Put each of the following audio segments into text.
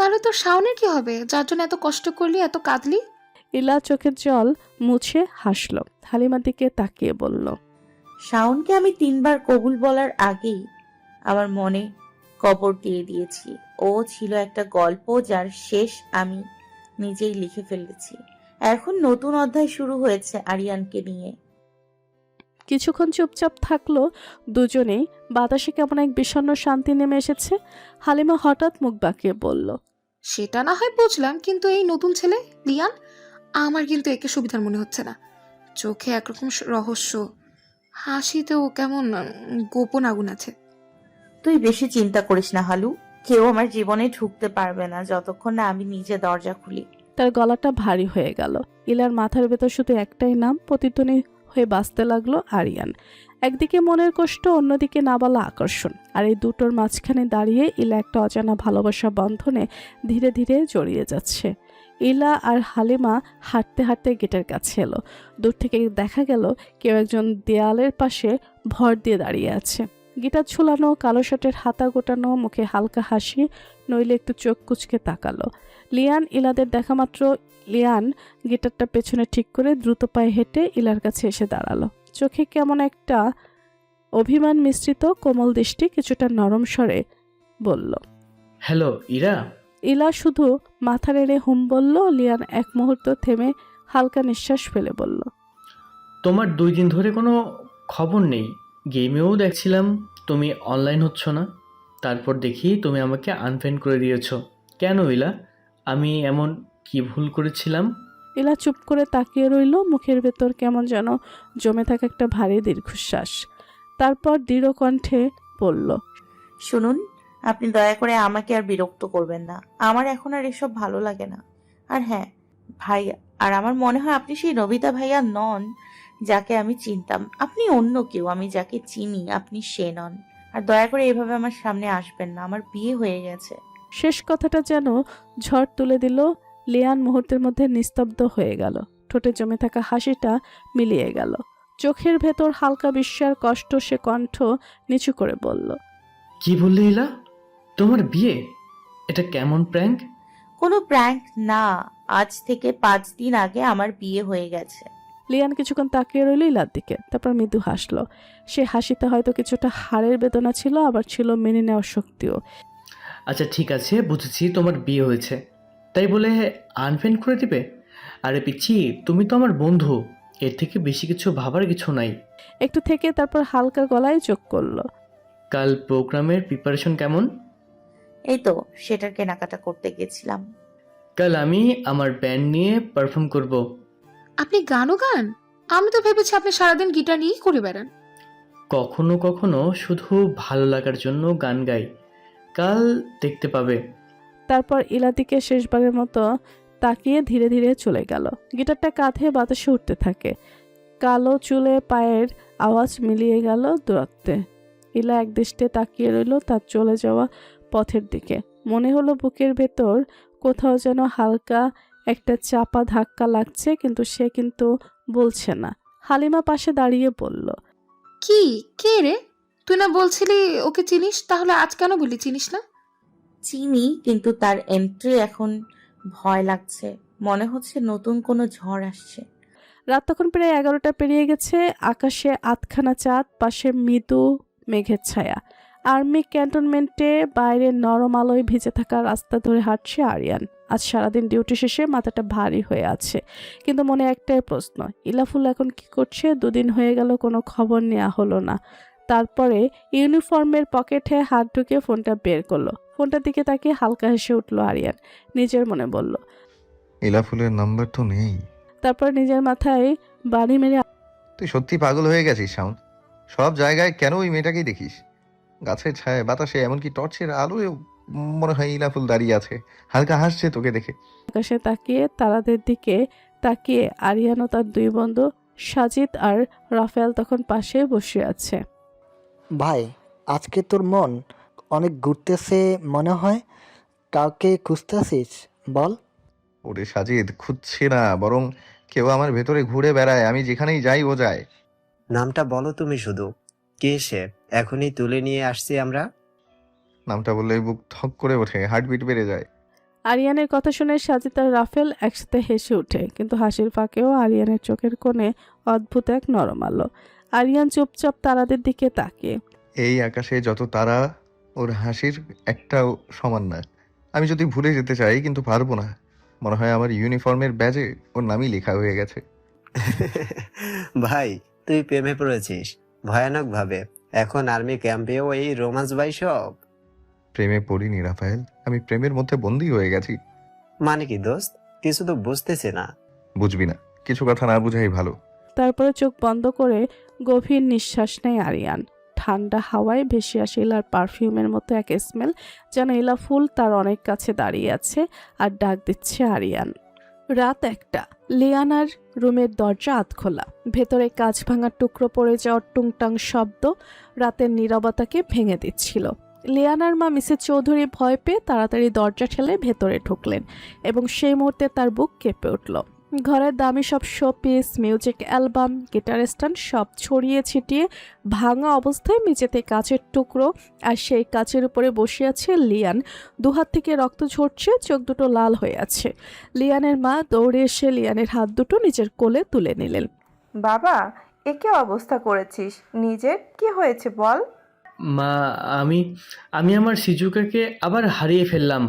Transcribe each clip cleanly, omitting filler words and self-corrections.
তাহলে তোর শাওনের কি হবে, যার জন্য এত কষ্ট করলি, এত কাঁদলি? ইলা চোখের জল মুছে হাসল, হালিমার দিকে তাকিয়ে বলল, শাওনকে আমি 3বার কবুল বলার আগেই আমার মনে কবর দিয়ে দিয়েছি। ও ছিল একটা গল্প যার শেষ আমি নিজেই লিখে ফেলেছি। এখন নতুন অধ্যায় শুরু হয়েছে আরিয়ানকে নিয়ে। কিছুক্ষণ চুপচাপ থাকলো দুজনেই। বাতাসে কেমন এক বিষণ্ণ শান্তি নেমে এসেছে। হালিমা হঠাৎ মুখ বাঁকিয়ে বলল, সেটা না হয় বুঝলাম, কিন্তু এই নতুন ছেলে লিয়ান, আমার কিন্তু একে সুবিধার মনে হচ্ছে না। চোখে একরকম রহস্য, হাসিতেও কেমন গোপন আগুন আছে। তুই বেশি চিন্তা করিস না হালু, কেউ আমার জীবনে ঢুকতে পারবে না যতক্ষণ না আমি নিজে দরজা খুলি। তার গলাটা ভারী হয়ে গেল। ইলার মাথার ভেতর শুধু একটাই নাম প্রতিধ্বনি হয়ে বাঁচতে লাগলো, আরিয়ান। একদিকে মনের কষ্ট, অন্যদিকে না বলা আকর্ষণ। আর এই দুটোর মাঝখানে দাঁড়িয়ে ইলা একটা অজানা ভালোবাসা বন্ধনে ধীরে ধীরে জড়িয়ে যাচ্ছে। ইলা আর হালিমা হাঁটতে হাঁটতে গেটের কাছে এলো। দূর থেকে দেখা গেল কেউ একজন দেয়ালের পাশে ভর দিয়ে দাঁড়িয়ে আছে। গিটার ঝুলানো, কালো শার্টের হাতা গোটানো, মুখে হালকা হাসি, নইলে একটু চোখ কুচকে তাকালো। লিয়ান ইলাদের দেখা মাত্র লিয়ান গিটারটা পেছনে ঠিক করে দ্রুত পায়ে হেঁটে ইলার কাছে এসে দাঁড়ালো। চোখে কেমন একটা অভিমান মিশ্রিত কোমল দৃষ্টি, কিছুটা নরম স্বরে বলল, হ্যালো ইরা। ইলা শুধু মাথা নেড়ে হুম বলল। লিয়ান এক মুহূর্ত থেমে হালকা নিঃশ্বাস ফেলে বলল, তোমার 2 দিন ধরে কোনো খবর নেই। গেমেও দেখছিলাম তুমি অনলাইন হচ্ছ না। তারপর দেখি তুমি আমাকে আনফ্রেন্ড করে দিয়েছো। কেন ইলা? আমি এমন কি ভুল করেছিলাম? ইলা চুপ করে তাকিয়ে রইল, মুখের ভেতর কেমন যেন জমে থাকা একটা ভারী দীর্ঘশ্বাস। তারপর দৃঢ় কণ্ঠে বলল, শুনুন, আপনি দয়া করে আমাকে আর বিরক্ত করবেন না। আমার এখন আর এসব ভালো লাগে না। আর হ্যাঁ ভাই, আর আমার মনে হয় আপনি সেই নবিতা ভাইয়া নন যাকে আমি চিনতাম। আপনি অন্য কেউ, আমি যাকে চিনি আপনি সে নন। আর দয়া করে এভাবে আমার সামনে আসবেন না, আমার বিয়ে হয়ে গেছে। শেষ কথাটা যেন ঝড় তুলে দিল। লিয়ান মুহূর্তের মধ্যে নিস্তব্ধ হয়ে গেল। ঠোঁটে জমে থাকা হাসিটা মিলিয়ে গেল। চোখের ভেতর হালকা বিস্ময় কষ্ট, সে কণ্ঠ নিচু করে বলল, কি বললে ইলা? তোমার বিয়ে? এটা কেমন প্র্যাঙ্ক? কোনো প্র্যাঙ্ক না, আজ থেকে 5 দিন আগে আমার বিয়ে হয়ে গেছে। লিয়ান কিছুক্ষণ তাকিয়ে রইল ইলার দিকে, তারপর মৃদু হাসলো। সে হাসিতে হয়তো কিছুটা হাড়ের বেদনা ছিল, আবার ছিল মেনে নেওয়ার শক্তিও। আচ্ছা ঠিক আছে, বুঝেছি তোমার বিয়ে হয়েছে, তাই বলে আনফ্রেন্ড করে দিবে? আরে পিচ্ছি, তুমি তো আমার বন্ধু, এর থেকে বেশি কিছু ভাবার কিছু নাই। একটু থেকে তারপর হালকা গলায় যোগ করলো, কাল প্রোগ্রামের প্রিপারেশন কেমন? এই তো সেটার কেনাকাটা করতে গেছিলাম। কাল আমি আমার ব্যান্ড নিয়ে পারফর্ম করব। আপনি গানও গান? আমি তো ভেবেছি আপনি সারাদিন গিটার নিয়েই করে বেড়ান। কখনো কখনো শুধু ভালো লাগার জন্য গান গাই, কাল দেখতে পাবে। তারপর ইলা দিকে শেষবারের মতো তাকিয়ে ধীরে ধীরে চলে গেল। গিটারটা কাঁধে বাতাসে উঠতে থাকে। কালো চুলে পায়ের আওয়াজ মিলিয়ে গেল দূরত্বে। ইলা একদৃষ্টে তাকিয়ে রইল তার চলে যাওয়া পথের দিকে। মনে হলো বুকের ভেতর কোথাও যেন হালকা একটা চাপা ধাক্কা লাগছে, কিন্তু সে বলছে না। হালিমা পাশে দাঁড়িয়ে বলল, কি? কে রে? তুই না বলছিলি ওকে চিনিস, তাহলে আজ কেন বলি চিনিস না? চিনি, কিন্তু তার এন্ট্রি এখন ভয় লাগছে। মনে হচ্ছে নতুন কোনো ঝড় আসছে। রাত তখন প্রায় 11টা পেরিয়ে গেছে। আকাশে আধখানা চাঁদ, পাশে মৃদু মেঘের ছায়া। আর্মি ক্যান্টনমেন্টে বাইরে নরম আলোয় ভিজে থাকা রাস্তা ধরে হাঁটছে আরিয়ান। আজ সারাদিন ডিউটি শেষে মাথাটা ভারী হয়ে আছে, কিন্তু মনে একটাই প্রশ্ন, ইলাফুল এখন কি করছে? 2 দিন হয়ে গেল, কোনো খবর নেওয়া হলো না। তারপরে ইউনিফর্মের পকেটে হাত ঢুকে ফোনটা বের করলো। ফোনটার দিকে তাকিয়ে হালকা হেসে উঠল আরিয়ান। নিজের মনে বলল। ইলাফুলের নাম্বার তো নেই। তারপর নিজের মাথায় বাড়ি মেরে, তুই সত্যি পাগল হয়ে গেছিস শাওন। সব জায়গায় কেন ওই মেয়েটাকেই দেখিস? গাছের ছায়ায়, বাতাসে, এমনকি টর্চের আলোয় মনে হয় ইলাফুল দাঁড়িয়ে আছে, হালকা হাসছে তোকে দেখে। আকাশে তাকিয়ে তারাদের দিকে তাকিয়ে আরিয়ান ও তার 2 বন্ধু সাজিদ আর রাফেল তখন পাশে বসে আছে। ভাই, আজকে তোর মন অনেক ঘুরতেছে মনে হয়। কাউকে খুঁজতেছিস বল? ওরে সাজিদ, খুঁজছে না, বরং কেউ আমার ভেতরে ঘুরে বেড়ায়। আমি যেখানেই যাই ও যায়। নামটা বলো তুমি শুধু। কে সে? এখনই তুলে নিয়ে আসছি আমরা। নামটা বললে বুক ধক করে ওঠে, হার্টবিট বেড়ে যায়। আরিয়ানের কথা শুনে সাজিদ আর রাফেল একসাথে হেসে ওঠে, কিন্তু হাসির ফাঁকেও আরিয়ানের চোখের কোণে অদ্ভুত এক নরম আলো। আরিয়ান চুপচাপ তারাদের দিকে তাকিয়ে। এই আকাশে যত তারা, ওর হাসির একটাও সমান না। আমি যদি ভুলে যেতে চাই কিন্তু পারবো না। মনে হয় আমার ইউনিফর্মের ব্যাজে ওর নামই লেখা হয়ে গেছে। ভাই, তুই প্রেমে পড়েছিস ভয়ানক ভাবে। এখন আর্মি ক্যাম্পেও এই রোমান্স ভাই সব। প্রেমে পড়িনি রাফায়েল, আমি প্রেমের মধ্যে বন্দী হয়ে গেছি। মানে কি দোস্ত? কিছু তো বুঝতেছি না। বুঝবি না, কিছু কথা না বুঝাই ভালো। তারপরে চোখ বন্ধ করে গভীর নিঃশ্বাস নেয় আরিয়ান। ঠান্ডা হাওয়ায় ভেসে আসে ইলার পারফিউমের মতো এক স্মেল, যেন ইলা ফুল তার অনেক কাছে দাঁড়িয়ে আছে আর ডাক দিচ্ছে আরিয়ান। রাত 1টা। লিয়ানার রুমের দরজা আধখোলা। ভেতরে কাঁচ ভাঙার টুকরো পড়ে যাওয়ার টুংটাং শব্দ রাতের নীরবতাকে ভেঙে দিচ্ছিল। লিয়ানার মা মিসেস চৌধুরী ভয় পেয়ে তাড়াতাড়ি দরজা ঠেলে ভেতরে ঢুকলেন এবং সেই মুহূর্তে তার বুক কেঁপে উঠল। ঘরের দামি সব showpiece, music album, guitar stand সব ছড়িয়ে ছিটিয়ে ভাঙা অবস্থায় মেঝেতে কাচের টুকরো, আর সেই কাচের উপরে বসে আছে লিয়ান। দুহাত থেকে রক্ত ঝরছে, চোখ দুটো লাল হয়ে আছে। লিয়ানের মা দৌড়ে এসে লিয়ানের হাত দুটো নিজের কোলে তুলে নিলেন। বাবা, একে অবস্থা করেছিস, নিজের কি হয়েছে বল? মা, আমি আমি আমার সিজুকাকে আবার হারিয়ে ফেললাম।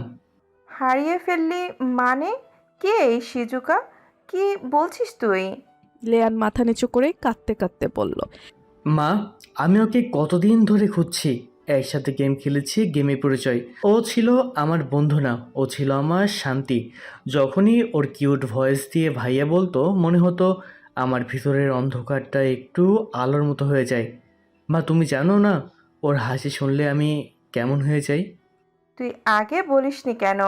হারিয়ে ফেললি মানে? কে এই শিজুকা? কি বলছিস তুই? লিয়ান মাথা নিচু করে কাঁদতে কাঁদতে বলল। মা, আমি ওকে কতদিন ধরে খুঁজছি। একসাথে গেম খেলেছি, গেমে পরিচয়। ও ছিল আমার বন্ধু না, ও ছিল আমার শান্তি। যখনই ওর কিউট ভয়েস দিয়ে ভাইয়া বলতো, মনে হতো আমার ভিতরের অন্ধকারটা একটু আলোর মতো হয়ে যায়। মা, তুমি জানো না ওর হাসি শুনলে আমি কেমন হয়ে যাই? তুই আগে বলিসনি কেন?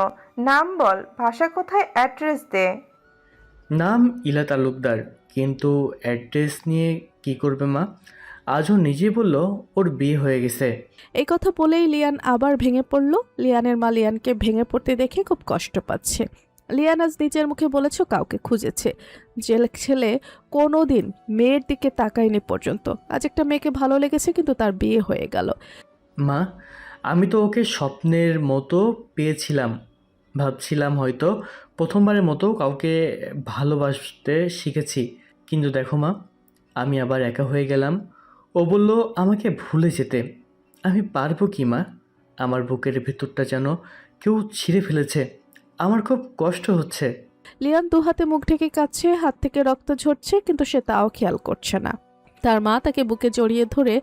নাম বল, ভাষা কোথায়, অ্যাড্রেস দে। নাম ইলা তালুকদার, কিন্তু অ্যাড্রেস নিয়ে কি করবে মা? আজও নিজে বলল ওর বিয়ে হয়ে গেছে। এই কথা বলেই লিয়ান আবার ভেঙে পড়ল। লিয়ানের মা লিয়ানকে ভেঙে পড়তে দেখে খুব কষ্ট পাচ্ছে। লিয়ান আজ নিজের মুখে বলেছ কাউকে খুঁজেছে। যে ছেলে কোনো দিন মেয়ের দিকে তাকায়নি পর্যন্ত, আজ একটা মেয়েকে ভালো লেগেছে, কিন্তু তার বিয়ে হয়ে গেল। মা, আমি তো ওকে স্বপ্নের মতো পেয়েছিলাম। ভাবছিলাম হয়তো প্রথমবারের মতো কাউকে ভালোবাসতে শিখেছি। কিন্তু দেখো মা, আমি আবার একা হয়ে গেলাম। ও বলল আমাকে ভুলে যেতে। আমি পারবো কি মা? আমার বুকের ভেতরটা যেন কেউ ছিঁড়ে ফেলেছে। আমার খুব কষ্ট হচ্ছে। লিয়ান দুহাতে মুখ ঢেকে কাঁদছে, হাত থেকে রক্ত ঝরছে, কিন্তু সে তাও খেয়াল করছে না। তার মা তাকে বুকে জড়িয়ে ধরে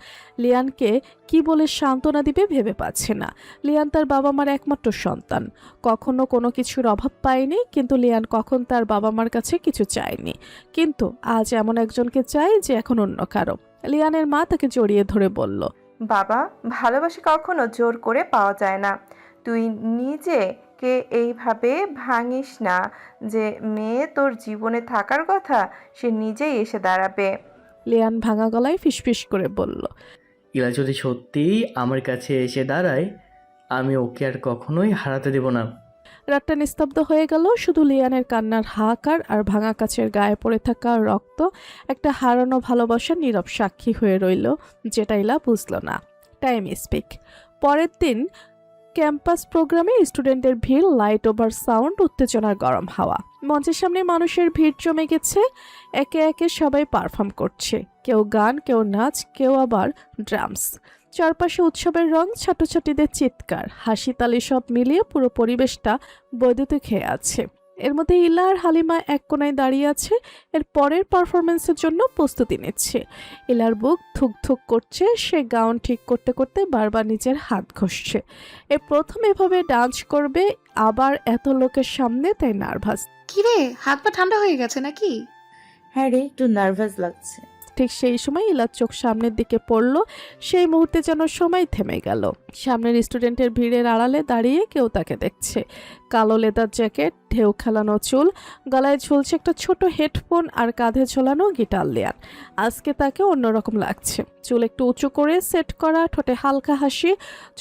লিয়ানকে কি বলে সান্ত্বনা দিবে ভেবে পাচ্ছে না। লিয়ান তার বাবা মার একমাত্র সন্তান, কখনো কোনো কিছুর অভাব পায়নি, কিন্তু লিয়ান কখন তার বাবা মার কাছে কিছু চায়নি। কিন্তু আজ এমন একজনকে চাই যে এখন অন্য কারো। লিয়ানের মা তাকে জড়িয়ে ধরে বলল, বাবা, ভালোবাসা কখনো জোর করে পাওয়া যায় না। তুই নিজেকে এইভাবে ভাঙিস না। যে মেয়ে তোর জীবনে থাকার কথা, সে নিজেই এসে দাঁড়াবে। লিয়ান ভাঙা গলায় ফিসফিস করে বলল। এরা যদি সত্যিই আমার কাছে এসে দাঁড়ায়, আমি ওকে আর কখনোই হারাতে দেব না। রাতটা নিস্তব্ধ হয়ে গেল, শুধু লিয়ানের কান্নার হাহাকার আর ভাঙা কাচের গায়ে পড়ে থাকা রক্ত একটা হারানো ভালোবাসার নীরব সাক্ষী হয়ে রইল, যেটা ইলা বুঝল না। Time speak. পরের দিন ক্যাম্পাস প্রোগ্রামে স্টুডেন্টদের ভিড়, লাইট ওভার সাউন্ড, উত্তেজনার গরম হাওয়া। মঞ্চের সামনে মানুষের ভিড় জমে গেছে। একে একে সবাই পারফর্ম করছে, কেউ গান, কেউ নাচ, কেউ আবার ড্রামস। চারপাশে উৎসবের রং, ছাত্রছাত্রীদের চিৎকার, হাসি তালি সব মিলিয়ে পুরো পরিবেশটা বৈদ্যুতিক হয়ে আছে। এর মধ্যে ইলা আর হালিমা এক কোনায় দাঁড়িয়ে আছে, এর পরের পারফরমেন্সের জন্য প্রস্তুতি নিচ্ছে। ইলার বুক থুক থুক করছে, সে গাউন ঠিক করতে করতে বারবার নিজের হাত ঘষছে। এ প্রথম এভাবে ডান্স করবে, আবার এত লোকের সামনে, তাই নার্ভাস। কিরে, হাত পা ঠান্ডা হয়ে গেছে নাকি? হ্যাঁ রে, একটু নার্ভাস লাগছে। ঠিক সেই সময় ইলার চোখ সামনের দিকে পড়ল। সেই মুহূর্তে যেন সময় থেমে গেল। সামনের স্টুডেন্টের ভিড়ের আড়ালে দাঁড়িয়ে কেউ তাকে দেখছে। কালো লেদার জ্যাকেট, ঢেউ খেলানো চুল, গলায় ঝুলছে একটা ছোট হেডফোন, আর কাঁধে ঝোলানো গিটার। লিয়ান আজকে তাকে অন্যরকম লাগছে। চুল একটু উঁচু করে সেট করা, ঠোঁটে হালকা হাসি,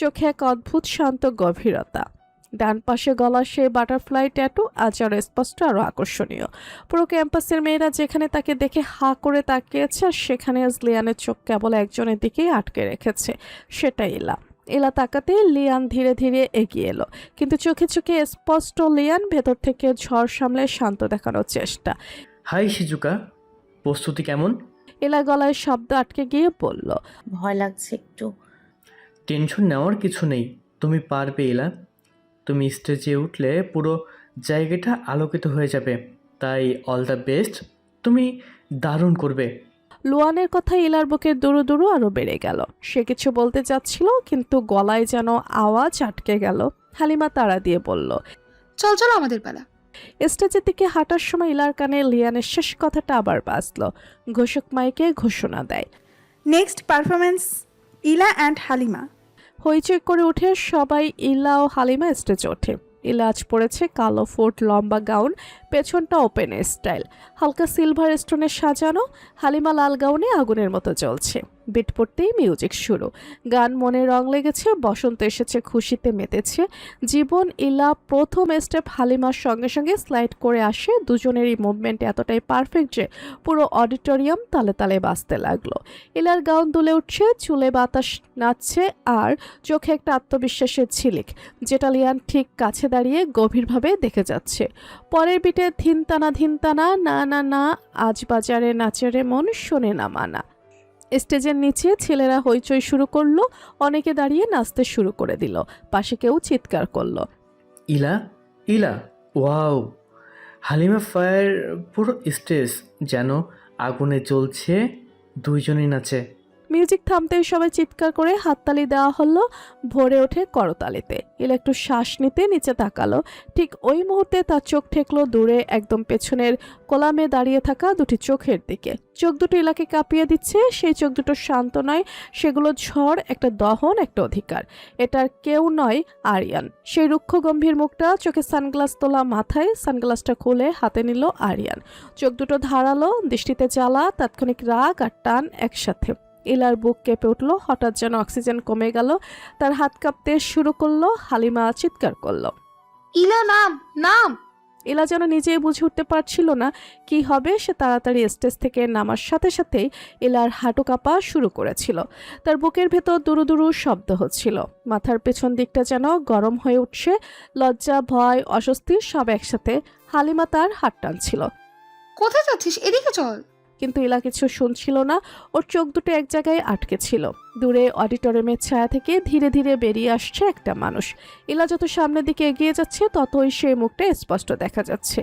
চোখে এক অদ্ভুত শান্ত গভীরতা। ডান পাশে গলা সে বাটারফ্লাই ট্যাটু, আজ আরো স্পষ্ট, আরো আকর্ষণীয়। পুরো ক্যাম্পাসের মেয়েরা যেখানে তাকে দেখে হা করে তাকিয়েছে, আর সেখানে আজ লিয়ানের চোখ কেবল একজনের দিকেই আটকে রেখেছে, সেটা ইলা। ইলা তাকাতে লিয়ান ধীরে ধীরে এগিয়ে এলো, কিন্তু চোখে চোখে স্পষ্ট লিয়ান ভেতর থেকে ঝড় সামলে শান্ত দেখানোর চেষ্টা। হাই শিজুকা, প্রস্তুতি কেমন? ইলা গলায় শব্দ আটকে গিয়ে বলল, ভয় লাগছে একটু। টেনশন নেওয়ার কিছু নেই, তুমি পারবে ইলা। তুমি স্টেজে উঠলে পুরো জায়গাটা আলোকিত হয়ে যাবে, তাই অল দ্য বেস্ট। তুমি দারুণ করবে। লুয়ানের কথা ইলার বুকের দুরু দুরু আরো বেড়ে গেল। সে কিছু বলতে যাচ্ছিল, কিন্তু গলায় যেন আওয়াজ আটকে গেল। হালিমা তাড়া দিয়ে বলল, চল চল আমাদের পালা। স্টেজের দিকে হাঁটার সময় ইলার কানে লিয়ানের শেষ কথাটা আবার বাজলো। ঘোষক মাইকে ঘোষণা দেয়, নেক্সট পারফরমেন্স ইলা অ্যান্ড হালিমা। হইচই করে উঠে সবাই ইলা ও হালিমা স্টেজে ওঠে। ইলা আজ পরেছে কালো ফুট লম্বা গাউন, পেছনটা ওপেন স্টাইল, হালকা সিলভার স্টোনের সাজানো। হালিমা লাল গাউনে আগুনের মতো জ্বলছে। বিট পড়তেই মিউজিক শুরু। গান মনে রং লেগেছে, বসন্ত এসেছে, খুশিতে মেতেছে জীবন। ইলা প্রথম স্টেপ হালিমার সঙ্গে সঙ্গে স্লাইড করে আসে। দুজনেরই মুভমেন্ট এতটাই পারফেক্ট যে পুরো অডিটোরিয়াম তালে তালে বাজতে লাগলো। ইলার গাউন দুলে উঠছে, চুলে বাতাস নাচছে, আর চোখে একটা আত্মবিশ্বাসের ঝিলিক, যেটা লিয়ান ঠিক কাছে দাঁড়িয়ে গভীরভাবে দেখে যাচ্ছে। পরের বিটে ধিনতানা ধিনতানা, না না না, আজ বাজারে নাচেরে মন শোনে না মানা। স্টেজের নিচে ছেলেরা হইচই শুরু করলো, অনেকে দাঁড়িয়ে নাচতে শুরু করে দিল, পাশে কেউ চিৎকার করলো, ইলা ইলা, ওয়াও! হালিমা ফায়ার! পুরো স্টেজ যেন আগুনে জ্বলছে, দুইজনই নাচে। মিউজিক থামতেই সবাই চিৎকার করে হাততালি দেওয়া হলো, ভরে ওঠে করতালিতে। ইলা একটু শ্বাস নিতে নিচে তাকালো। ঠিক ওই মুহূর্তে তার চোখ ঠেকলো দূরে একদম পেছনের কোলামে দাঁড়িয়ে থাকা দুটি চোখের দিকে। চোখ দুটো ইলাকে কাঁপিয়ে দিচ্ছে। সেই চোখ দুটো শান্ত নয়, সেগুলো ঝড়, একটা দহন, একটা অধিকার। এটার কেউ নয় আরিয়ান। সেই রুক্ষ গম্ভীর মুখটা, চোখে সানগ্লাস তোলা মাথায়, সানগ্লাসটা খুলে হাতে নিল আরিয়ান। চোখ দুটো ধারালো, দৃষ্টিতে জ্বালা, তাৎক্ষণিক রাগ আর টান একসাথে। ইলার বুক কেঁপে উঠল, হঠাৎ যেন অক্সিজেন কমে গেল, তার হাত কাঁপতে শুরু করলো। হালিমা চিৎকার করলো, ইলা নাম নাম। ইলা যেন নিজেই বুঝে উঠতে পারছিল না কি হবে। সে তাড়াতাড়ি স্টেজ থেকে নামার সাথে সাথেই ইলার হাঁটু কাঁপা শুরু করেছিল। তার বুকের ভেতর দুরু দুরু শব্দ হচ্ছিল, মাথার পেছন দিকটা যেন গরম হয়ে উঠছে। লজ্জা, ভয়, অস্বস্তি সব একসাথে। হালিমা তার হাত টানছিল, কোথায় যাচ্ছিস, এদিকে চল। কিন্তু ইলা কিছু শুনছিল না। ওর চোখ দুটো এক জায়গায় আটকে ছিল। দূরে অডিটোরিয়ামের ছায়া থেকে ধীরে ধীরে বেরিয়ে আসছে একটা মানুষ। ইলা যত সামনের দিকে এগিয়ে যাচ্ছে ততই সেই মুখটা স্পষ্ট দেখা যাচ্ছে।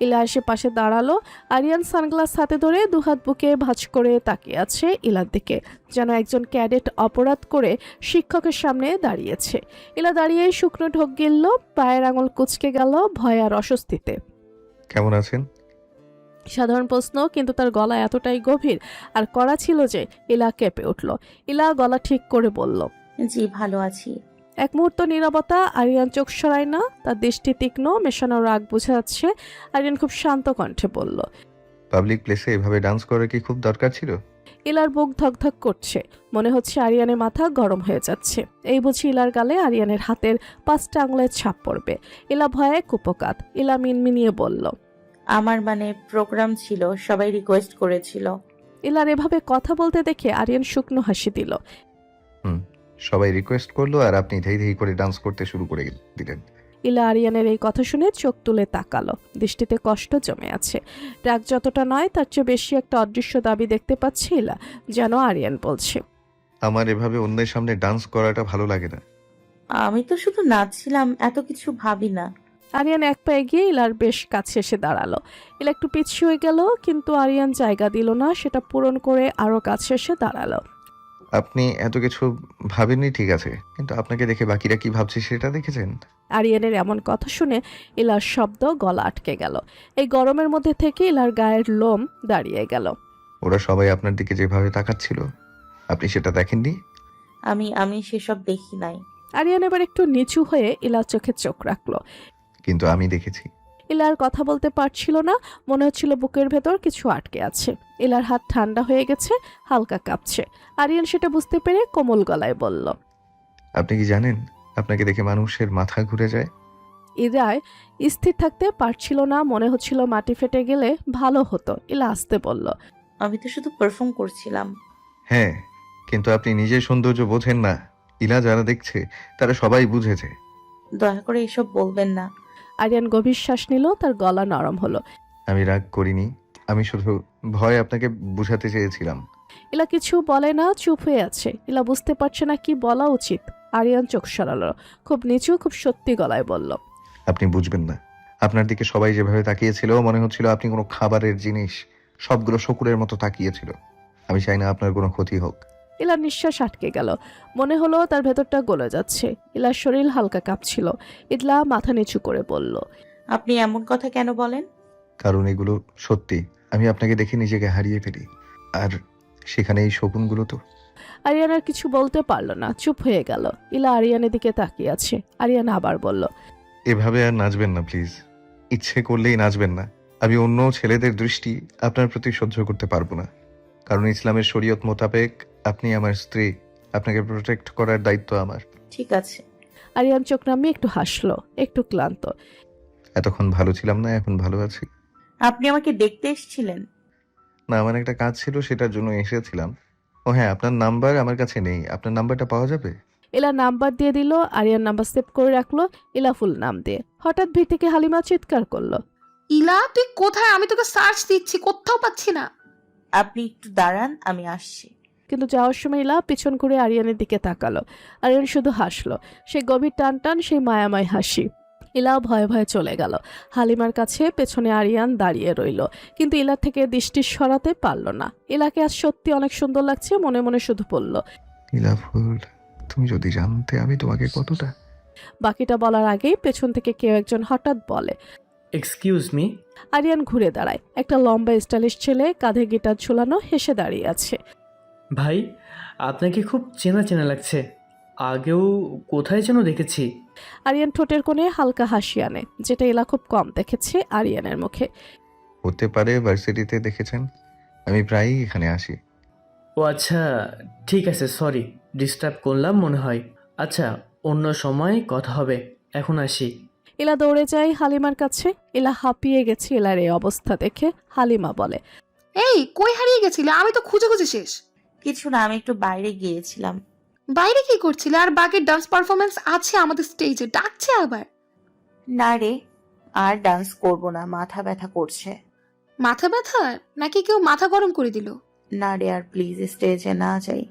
ইলা এসে পাশে দাঁড়ালো। আরিয়ান সানগ্লাস হাতে ধরে দুহাত বুকে ভাঁজ করে তাকিয়ে আছে ইলার দিকে, যেন একজন ক্যাডেট অপরাধ করে শিক্ষকের সামনে দাঁড়িয়েছে। ইলা দাঁড়িয়েই শুকনো ঢোক গিলল, পায়ের আঙুল কুঁচকে গেল ভয় আর অস্বস্তিতে। কেমন আছেন? সাধারণ প্রশ্ন, কিন্তু তার গলা এতটাই গভীর আর কড়া ছিল যে ইলা কেঁপে উঠল। ইলা গলা ঠিক করে বলল, জি ভালো আছি। এক মুহূর্ত নীরবতা। আরিয়ান চোখ সরায় না, তার দৃষ্টি তীক্ষ্ণ, মেশানো রাগ বোঝা যাচ্ছে। আরিয়ান খুব শান্ত কণ্ঠে বলল, পাবলিক প্লেসে এভাবে ডান্স করার কি খুব দরকার ছিল? ইলার বুক ধকধক করছে, মনে হচ্ছে আরিয়ানের মাথা গরম হয়ে যাচ্ছে। এই বুঝি ইলার গালে আরিয়ানের হাতের 5টা আঙুলের ছাপ পড়বে। ইলা ভয়ে কুপকাত। ইলা মিনমিনিয়ে বলল, আমার প্রোগ্রাম ছিল, সবাই রিকোয়েস্ট করেছিল। ইলার এভাবে কথা বলতে দেখে আরিয়ান শুকনো হাসি দিল। সবাই রিকোয়েস্ট করলো আর আপনি ধেই ধেই করে ডান্স করতে শুরু করে দিলেন। ইলা আরিয়ানের এই কথা শুনে চোখ তুলে তাকালো, দৃষ্টিতে কষ্ট জমে আছে। রাগ যতটা নয় তার চেয়ে বেশি একটা অদৃশ্য দাবি দেখতে পাচ্ছে ইলা, যেন আরিয়ান বলছে, আমার এভাবে অন্যের সামনে ডান্স করাটা ভালো লাগে না। আমি তো শুধু নাচছিলাম, এত কিছু ভাবি না। আরিয়ান এক পা এগিয়ে ইলার বেশ কাছে এসে দাঁড়ালো। ইলা একটু পিছিয়ে গেল, কিন্তু আরিয়ান জায়গা দিল না, সেটা পূরণ করে আরো কাছে এসে দাঁড়ালো। আপনি এত কিছু ভাবেননি ঠিক আছে, কিন্তু আপনাকে দেখে বাকিরা কি ভাবছে সেটা দেখেছেন? আরিয়ানের এমন কথা শুনে ইলার শব্দ গলা আটকে গেল। এই গরমের মধ্যে থেকে ইলার গায়ের লোম দাঁড়িয়ে গেল। ওরা সবাই আপনার দিকে যেভাবে তাকাচ্ছিল, আপনি সেটা দেখেননি? আমি সেসব দেখি নাই। আরিয়ান এবার একটু নিচু হয়ে ইলার চোখে চোখ রাখলো। কিন্তু আমি দেখেছি। ইলার কথা বলতে পারছিল না, মনে হচ্ছিল বুকের ভেতর কিছু আটকে আছে। ইলার হাত ঠান্ডা হয়ে গেছে, হালকা কাঁপছে। আরিয়ান সেটা বুঝতে পেরে কোমল গলায় বলল, আপনি কি জানেন আপনাকে দেখে মানুষের মাথা ঘুরে যায়? ইলায় স্থির থাকতে পারছিল না, মনে হচ্ছিল মাটি ফেটে গেলে ভালো হতো। ইলা আসতে বলল, আমি তো শুধু পারফর্ম করছিলাম। হ্যাঁ, কিন্তু আপনি নিজের সৌন্দর্য বোঝেন না। ইলা যারা দেখছে তারা সবাই বুঝেছে। দয়া করে এসব বলবেন না। আরিয়ান গভীর শ্বাস নিল, তার গলা নরম হলো। আমি রাগ করিনি, আমি শুধু ভয় আপনাকে বুঝাতে চেয়েছিলাম। ইলা কিছু বলে না, চুপ হয়ে আছে। ইলা বুঝতে পারছে না কি বলা উচিত। আরিয়ান চোখ সরালো, খুব নিচু, খুব সত্যি গলায় বলল, আপনি বুঝবেন না। আপনার দিকে সবাই যেভাবে তাকিয়েছিল মনে হচ্ছিল আপনি কোনো খাবারের জিনিস, সবগুলো শকুরের মতো তাকিয়েছিল। আমি চাই না আপনার কোনো ক্ষতি হোক। ইলার নিঃশ্বাস আটকে গেল, মনে হলো তার ভেতরটা গলে যাচ্ছে। ইলার শরীর হালকা কাঁপছিল। ইলা মাথা নিচু করে বলল, আপনি এমন কথা কেন বলেন? কারণ এগুলো সত্যি। আমি আপনাকে দেখে নিজেকে হারিয়ে ফেলি, আর সেখানে এই শকুনগুলো তো। আরিয়ান আর কিছু বলতে পারল না, চুপ হয়ে গেল। ইলা আরিয়ানের দিকে তাকিয়ে আছে। আরিয়ান আবার বলল, এভাবে আর নাচবেন না প্লিজ, ইচ্ছে করলেই নাচবেন না। আমি অন্য ছেলেদের দৃষ্টি আপনার প্রতি সহ্য করতে পারবো না, কারণ ইসলামের শরীয়ত মোতাবেক আপনি আমার স্ত্রী। আপনাকে প্রোটেক্ট করার দায়িত্ব আমার। ঠিক আছে। আরিয়ান চোখ নামিয়ে একটু হাসলো, একটু ক্লান্ত। এতক্ষণ ভালো ছিলাম না, এখন ভালো আছি। আপনি আমাকে দেখতে এসেছিলেন? না, আমার একটা কাজ ছিল, সেটার জন্য এসেছিলাম। ও হ্যাঁ, আপনার নাম্বার আমার কাছে নেই, আপনার নাম্বারটা পাওয়া যাবে? ইলা নাম্বার দিয়ে দিল। আরিয়ান নাম্বার সেভ করে রাখলো, ইলা ফুল নাম দিয়ে। হঠাৎ ভিড় থেকে হালিমা চিৎকার করলো, ইলা তুই কোথায়? আমি তোকে সার্চ দিচ্ছি, কোথাও পাচ্ছি না। আপনি একটু দাঁড়ান, আমি আসছি। কিন্তু যাওয়ার সময় ইলা পিছন ঘুরে আরিয়ানের দিকে তাকালো। আরিয়ান শুধু হাসলো, সেই গভীর টান টান, সেই মায়াময় হাসি। ইলাও ভয়ে ভয়ে চলে গেল। হালিমার কাছে পেছনে আরিয়ান দাঁড়িয়ে রইল, কিন্তু ইলার থেকে দৃষ্টি সরাতে পারল না। ইলাকে আজ সত্যি অনেক সুন্দর লাগছে, মনে মনে শুধু বলল, নীলাফুল, তুমি যদি জানতে আমি তোমাকে কতটা। বাকিটা বলার আগেই পেছন থেকে কেউ একজন হঠাৎ বলে। Excuse me. আরিয়ান ঘুরে দাঁড়ায়। একটা লম্বা স্টাইলিশ ছেলে, কাঁধে গিটার ঝুলানো, হেসে দাঁড়িয়ে আছে। ভাই, আপনাকে খুব চেনা চেনা লাগছে, আগেও কোথায় যেন দেখেছি। আরিয়ান ঠোঁটের কোণে হালকা হাসি আনে, যেটা ইলা খুব কম দেখেছে আরিয়ানের মুখে। হতে পারে ভার্সিটিতে দেখেছেন, আমি প্রায়ই এখানে আসি। ও আচ্ছা, ঠিক আছে, সরি ডিস্টার্ব করলাম মনে হয়। আচ্ছা, অন্য সময় কথা হবে, এখন আসি। ইলা দৌড়ে যায় হালিমার কাছে। ইলা হাঁপিয়ে গেছে ইলার এই অবস্থা দেখে। হালিমা বলে, এই কই হারিয়ে গেছিলে? আমি তো খুঁজে খুঁজে শেষ। কিছু না, আমি একটু বাইরে গিয়েছিলাম। বাইরে কি করছিলে? আর বাকি ডান্স পারফরমেন্স আছে আমাদের স্টেজে, ডাকছে আবার। না রে, আর ডান্স করব না, মাথা ব্যথা করছে। মাথা ব্যথা? নাকি কেউ মাথা গরম করে দিল? না রে, আর প্লিজ স্টেজে না যাই,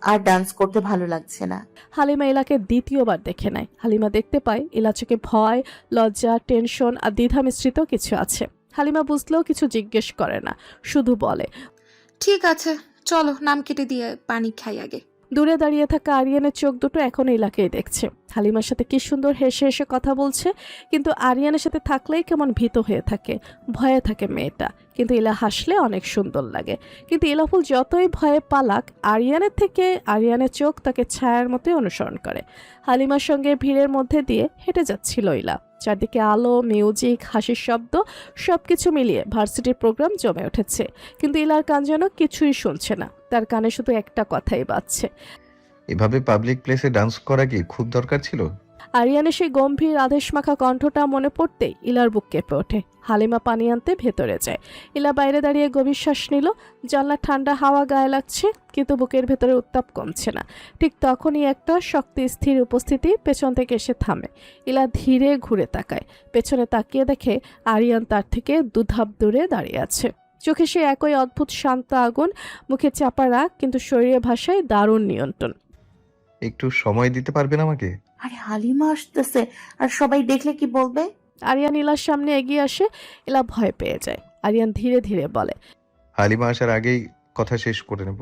আর ডান্স করতে ভালো লাগছে না। হালিমা ইলাকে দ্বিতীয়বার দেখে নেয়। হালিমা দেখতে পায় ইলা চোখে ভয়, লজ্জা, টেনশন আর দ্বিধা মিশ্রিত কিছু আছে। হালিমা বুঝলেও কিছু জিজ্ঞেস করে না, শুধু বলে, ঠিক আছে, চলো নাম কেটে দিয়ে পানি খাই আগে। দূরে দাঁড়িয়ে থাকা আরিয়ানের চোখ দুটো এখন ইলাকেই দেখছে। হালিমার সাথে কি সুন্দর হেসে হেসে কথা বলছে, কিন্তু আরিয়ানের সাথে থাকলেই কেমন ভীত হয়ে থাকে, ভয়ে থাকে মেয়েটা। কিন্তু ইলা হাসলে অনেক সুন্দর লাগে। কিন্তু ইলাফুল যতই ভয়ে পালাক, আরিয়ানের থেকে আরিয়ানের চোখ তাকে ছায়ার মতোই অনুসরণ করে। হালিমার সঙ্গে ভিড়ের মধ্যে দিয়ে হেঁটে যাচ্ছিল ইলা। চারদিকে আলো, মিউজিক, হাসির শব্দ, সবকিছু মিলিয়ে ভার্সিটির প্রোগ্রাম জমে উঠেছে। কিন্তু ইলার কান যেন কিছুই শুনছে না, তার কানে শুধু একটা কথাই বাজছে। এভাবে পাবলিক প্লেসে ডান্স করা কি খুব দরকার ছিল? আরিয়ানের সেই গম্ভীর আদেশ মাখা কণ্ঠটা মনে পড়তেই ইলার বুক কেঁপে ওঠে। হালিমা পানি আনতে ভেতরে যায়। ইলা বাইরে দাঁড়িয়ে গভীর শ্বাস নিল। জানলার ঠান্ডা হাওয়া গায়ে লাগছে, কিন্তু বুকের ভেতরে উত্তাপ কমছে না। ঠিক তখনই একটা শক্তি স্থির উপস্থিতি পেছন থেকে এসে থামে। ইলা ধীরে ঘুরে তাকায়। পেছনে তাকিয়ে দেখে আরিয়ান তার থেকে দুধাপ দূরে দাঁড়িয়ে আছে। চোখে সে একই অদ্ভুত শান্ত আগুন, মুখে চাপা রাগ, কিন্তু শরীরের ভাষায় দারুণ নিয়ন্ত্রণ। একটু সময় দিতে পারবেন আমাকে? আরে হালিমা আসতেছে, আর সবাই দেখলে কি বলবে? আরিয়ান ইলার সামনে এগিয়ে আসে। ইলা ভয় পেয়ে যায়। আরিয়ান ধীরে ধীরে বলে, হালিমা আসার আগেই কথা শেষ করে নেব।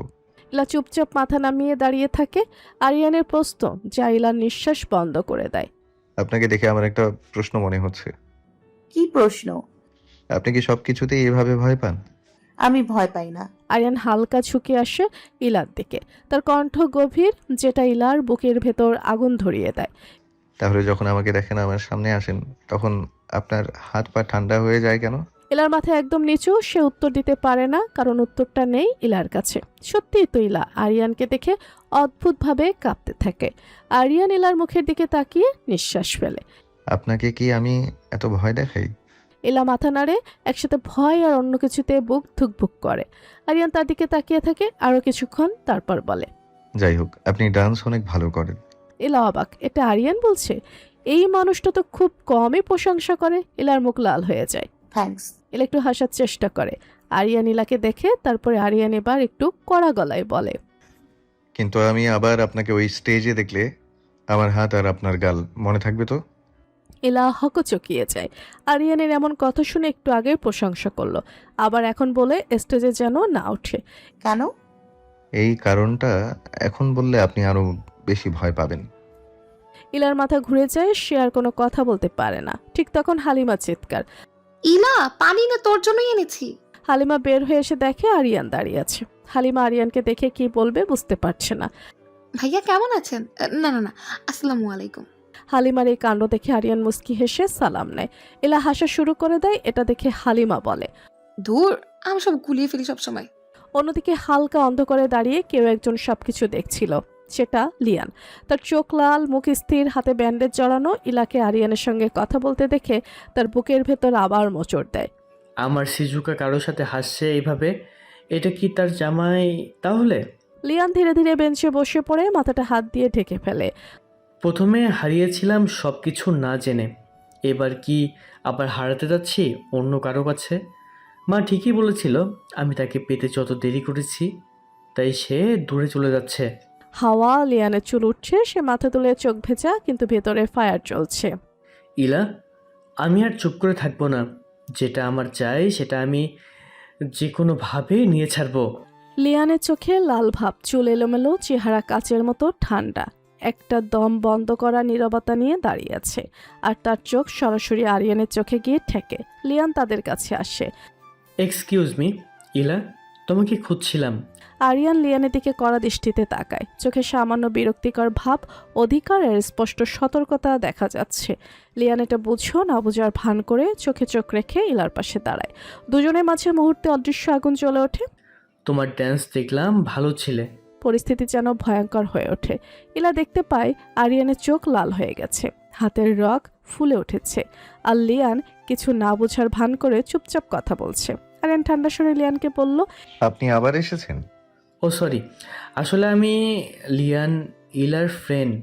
ইলা চুপচাপ মাথা নামিয়ে দাঁড়িয়ে থাকে। আরিয়ানের প্রশ্ন যা ইলার নিঃশ্বাস বন্ধ করে দেয়। আপনাকে দেখে আমার একটা প্রশ্ন মনে হচ্ছে। কি প্রশ্ন? আপনি কি সবকিছুতেই এভাবে ভয় পান? আমি ভয় পাই না। আরিয়ান হালকা ঝুঁকে আসে ইলার দিকে। তার কণ্ঠ গভীর, যেটা ইলার বুকের ভেতর আগুন ধরিয়ে দেয়। তাহলে যখন আমাকে দেখেন, আমার সামনে আসেন, তখন আপনার হাত পা ঠান্ডা হয়ে যায় কেন? ইলার মাথা একদম নিচু। সে উত্তর দিতে পারে না, কারণ উত্তরটা নেই ইলার কাছে। সত্যিই তো ইলা আরিয়ানকে দেখে অদ্ভুতভাবে কাঁপতে থাকে। আরিয়ান ইলার মুখের দিকে তাকিয়ে নিঃশ্বাস ফেলে। আপনাকে কি আমি এত ভয় দেখাই? ইলা মাথা নাড়ে, একসাথে ভয় আর অন্য কিছুতে বুক ধুকভুক করে। আরিয়ান তার দিকে তাকিয়ে থাকে আরো কিছুক্ষণ, তারপর বলে, যাই হোক, আপনি ডান্স অনেক ভালো করেন, ইলা অবাক, এটা আরিয়ান বলছে? এই মানুষটা তো খুব কমই প্রশংসা করে। ইলার মুখ লাল হয়ে যায়। থ্যাঙ্কস। ইলা একটু হাসার চেষ্টা করে। আরিয়ান ইলাকে দেখে, তারপরে আরিয়ান এবার একটু কড়া গলায় বলে, কিন্তু আমি আবার আপনাকে ওই স্টেজে দেখলে আমার হাত আর আপনার গাল মনে থাকবে তো? ইলা হকচকিয়ে যায়। আরিয়ানের এমন কথা শুনে একটু আগে প্রশংসা করলো, আবার এখন বলে স্টেজে যেন না ওঠে। কেন? এই কারণটা এখন বললে আপনি আরো বেশি ভয় পাবেন। ইলার মাথা ঘুরে যায়, সে আর কোনো কথা বলতে পারে না। ঠিক তখন হালিমা চিৎকার। ইলা, পানি না তোর জন্যই এনেছি। হালিমা বের হয়ে এসে দেখে আরিয়ান দাঁড়িয়ে আছে। হালিমা আরিয়ানকে দেখে কি বলবে বুঝতে পারছে না। ভাইয়া কেমন আছেন? না না না, আসসালামু আলাইকুম। হালিমার এই কাণ্ড দেখে আরিয়ান মুস্কি হেসে সালাম নেয়। ইলা হাসা শুরু করে দেয়। এটা দেখে হালিমা বলে, দূর, আমি সব গুলিয়ে ফেলি সব সময়। অন্যদিকে হালকা অন্ধকারে দাঁড়িয়ে কেউ একজন সবকিছু দেখছিল। সেটা লিয়ান। তার চোখ লাল, মুখ স্থির, হাতে ব্যান্ডেজ জড়ানো। ইলাকে আরিয়ানের সঙ্গে কথা বলতে দেখে তার বুকের ভেতর আবার মোচড় দেয়। আমার সিজুকা কারোর সাথে হাসছে এইভাবে, এটা কি তার জামাই তাহলে? লিয়ান ধীরে ধীরে বেঞ্চে বসে পড়ে মাথাটা হাত দিয়ে ঢেকে ফেলে। প্রথমে হারিয়েছিলাম সব কিছু না জেনে, এবার কি আবার হারাতে যাচ্ছি অন্য কারো কাছে? মা ঠিকই বলেছিল, আমি তাকে পেতে যত দেরি করেছি তাই সে দূরে চলে যাচ্ছে। হাওয়া লিয়ানের চুল উঠছে। সে মাথা তুলে চোখ ভেজা, কিন্তু ভেতরে ফায়ার চলছে। ইলা, আমি আর চুপ করে থাকবো না। যেটা আমার চাই সেটা আমি যে কোনোভাবে নিয়ে ছাড়বো। লিয়ানের চোখে লাল ভাব, চুল এলোমেলো, চেহারা কাচের মতো ঠান্ডা। একটা দম বন্ধ করা নীরবতা নিয়ে দাঁড়িয়ে আছে, আর তার চোখ সরাসরি আরিয়ানের চোখে গিয়ে ঠেকে। লিয়ান তাদের কাছে আসে। এক্সকিউজ মি ইলা, তোমাকে খুঁজছিলাম। আরিয়ান লিয়ানের দিকে কড়া দৃষ্টিতে তাকায়। চোখে সামান্য বিরক্তিকর ভাব, অধিকার আর স্পষ্ট সতর্কতা দেখা যাচ্ছে। লিয়ান এটা বুঝো না বুঝার ভান করে চোখে চোখ রেখে ইলার পাশে দাঁড়ায়। দুজনের মাঝে মুহূর্তে অদৃশ্য আগুন জ্বলে ওঠে। তোমার ড্যান্স দেখলাম, ভালো ছিলে। পরিস্থিতি যেন ভয়ঙ্কর হয়ে ওঠে। ইলা দেখতে পায় আরিয়ানের চোখ লাল হয়ে গেছে, হাতের রগ ফুলে উঠেছে, আর লিয়ান কিছু না বোঝার ভান করে চুপচাপ কথা বলছে। আরিয়ান ঠান্ডা স্বরে লিয়ানকে বলল, আপনি আবার এসেছেন? ও সরি, আসলে আমি লিয়ান, ইলার ফ্রেন্ড।